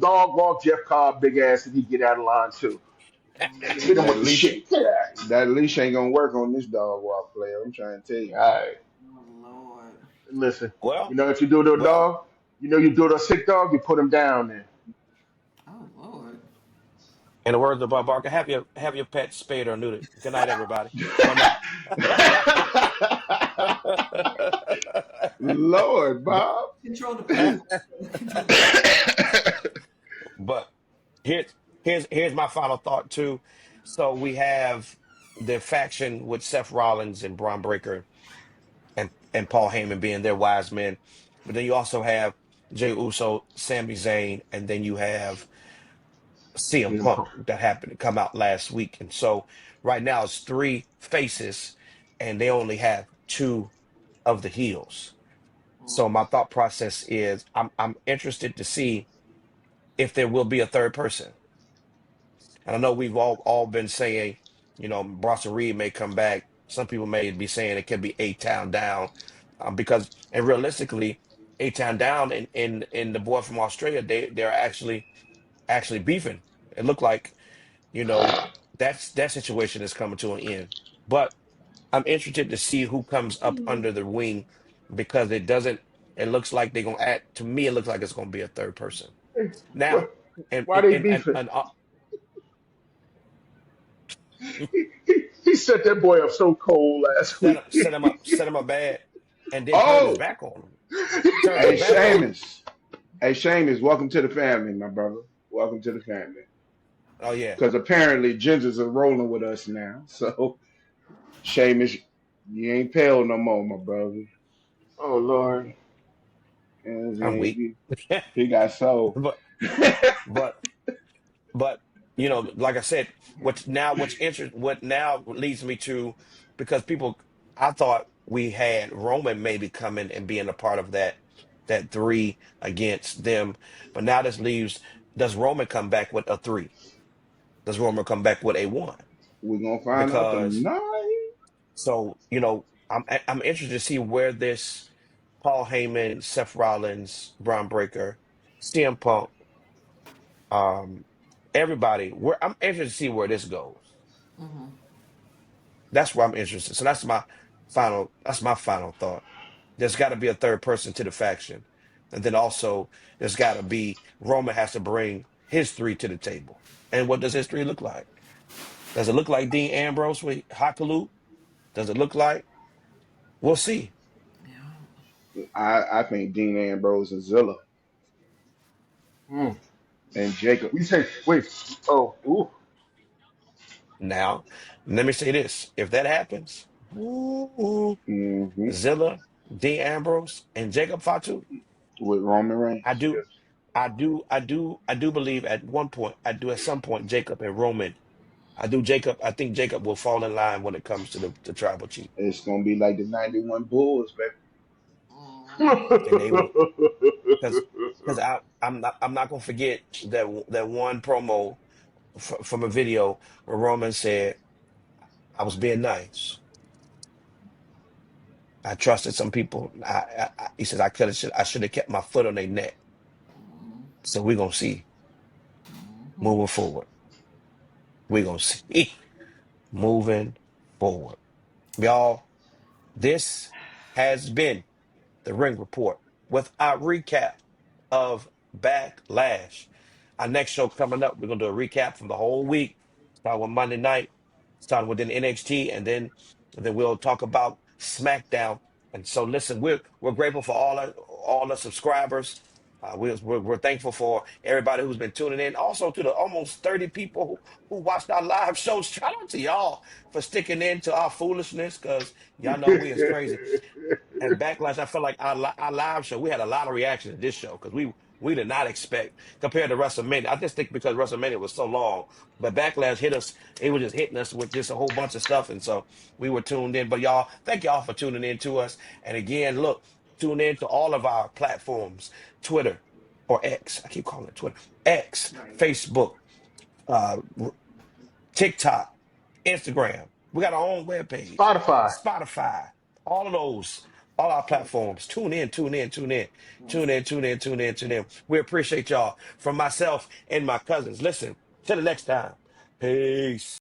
dog walk Jeff Cobb big ass if he get out of line too. Hit him That with the leash, shit. Get out. that leash ain't gonna work on this dog walk player. I'm trying to tell All you. right. Oh Lord. Listen, well, if you do it to a well. dog, you do it to a sick dog, you put him down there. Oh Lord. In the words of Bob Barker, have your pet spayed or neutered. Good night, everybody. But no. Lord, but Bob. Control the pets. Control the pets. but here's my final thought too. So we have the faction with Seth Rollins and Braun Breaker and Paul Heyman being their wise men, but then you also have Jey Uso, Sami Zayn, and then you have CM CM Punk Punk. that happened to come out last week. And so right now it's three faces, and they only have two of the heels. So Mm. my thought process is I'm interested to see if there will be a third person. And I know we've all been saying, Bronson Reed may come back. Some people may be saying it could be A-Town Down, because and realistically, A-Town Down and the boy from Australia, they're actually beefing. It looked like that situation is coming to an end. But I'm interested to see who comes up under the wing because it doesn't. It looks like they're gonna add. To me, it looks like it's gonna be a third person Hey, now. what? And Why and they and and, beefing? and He set that boy up so cold last set week. him set him up set him up bad, and then turned his Oh, back on him. Turned his hey, back on him. Seamus. Hey, Seamus, welcome to the family, my brother. Welcome to the family. Oh yeah. Because apparently gingers are rolling with us now. So, Seamus, you ain't pale no more, my brother. Oh Lord. You know what I'm I'm saying? weak. He got soul. but but but like I said, what now leads me to, because people, I thought we had Roman maybe coming and being a part of that three against them, but now this leaves. Does Roman come back with a three? Does Roman come back with a one? We're going to find out Because tonight. so I'm interested to see where this Paul Heyman, Seth Rollins, Braun Breaker, CM Punk, um, everybody. Where I'm interested to see where this goes. That's where I'm interested. So that's my final thought. There's got to be a third person to the faction. And then also there's got to be Roman has to bring his three to the table. And what does his three look like? Does it look like Dean Ambrose with Hakaloo? Does it look like? We'll see. I think Dean Ambrose and Zilla Hmm. and Jacob. You say, wait, oh, ooh. Now, let me say this. If that happens, ooh, Hmm. Zilla, Dean Ambrose, and Jacob Fatu, With Roman I Reigns. do, Yes. I do believe at one point, at some point, Jacob and Roman. I think Jacob will fall in line when it comes to the tribal chief. It's gonna be like the '91 Bulls, And they will, baby. because I'm not gonna forget that one promo from a video where Roman said, I was being nice. I trusted some people. He says I should have kept my foot on their neck. So we're gonna see moving forward. We're gonna see moving forward. Y'all, this has been the Ring Report with our recap of Backlash. Our next show coming up, we're gonna do a recap from the whole week. Start with Monday night, starting with NXT, and then we'll talk about SmackDown. And so, listen, we're grateful for all the subscribers. We're thankful for everybody who's been tuning in. Also to the almost 30 people who watched our live shows. Shout out to y'all for sticking in to our foolishness, because y'all know we is crazy. And Backlash, I felt like our live show, we had a lot of reaction to this show because we did not expect compared to WrestleMania. I just think because WrestleMania was so long, but Backlash hit us. It was just hitting us with just a whole bunch of stuff, and so we were tuned in. But y'all, thank y'all for tuning in to us. And again, look, tune in to all of our platforms: Twitter or X. I keep calling it Twitter, X, Facebook, uh, TikTok, Instagram. We got our own webpage, Spotify. Spotify, all of those, all our platforms. Tune in, tune in, tune in, tune in, tune in, tune in, tune in. We appreciate y'all. From myself and my cousins. Listen, till the next time. Peace.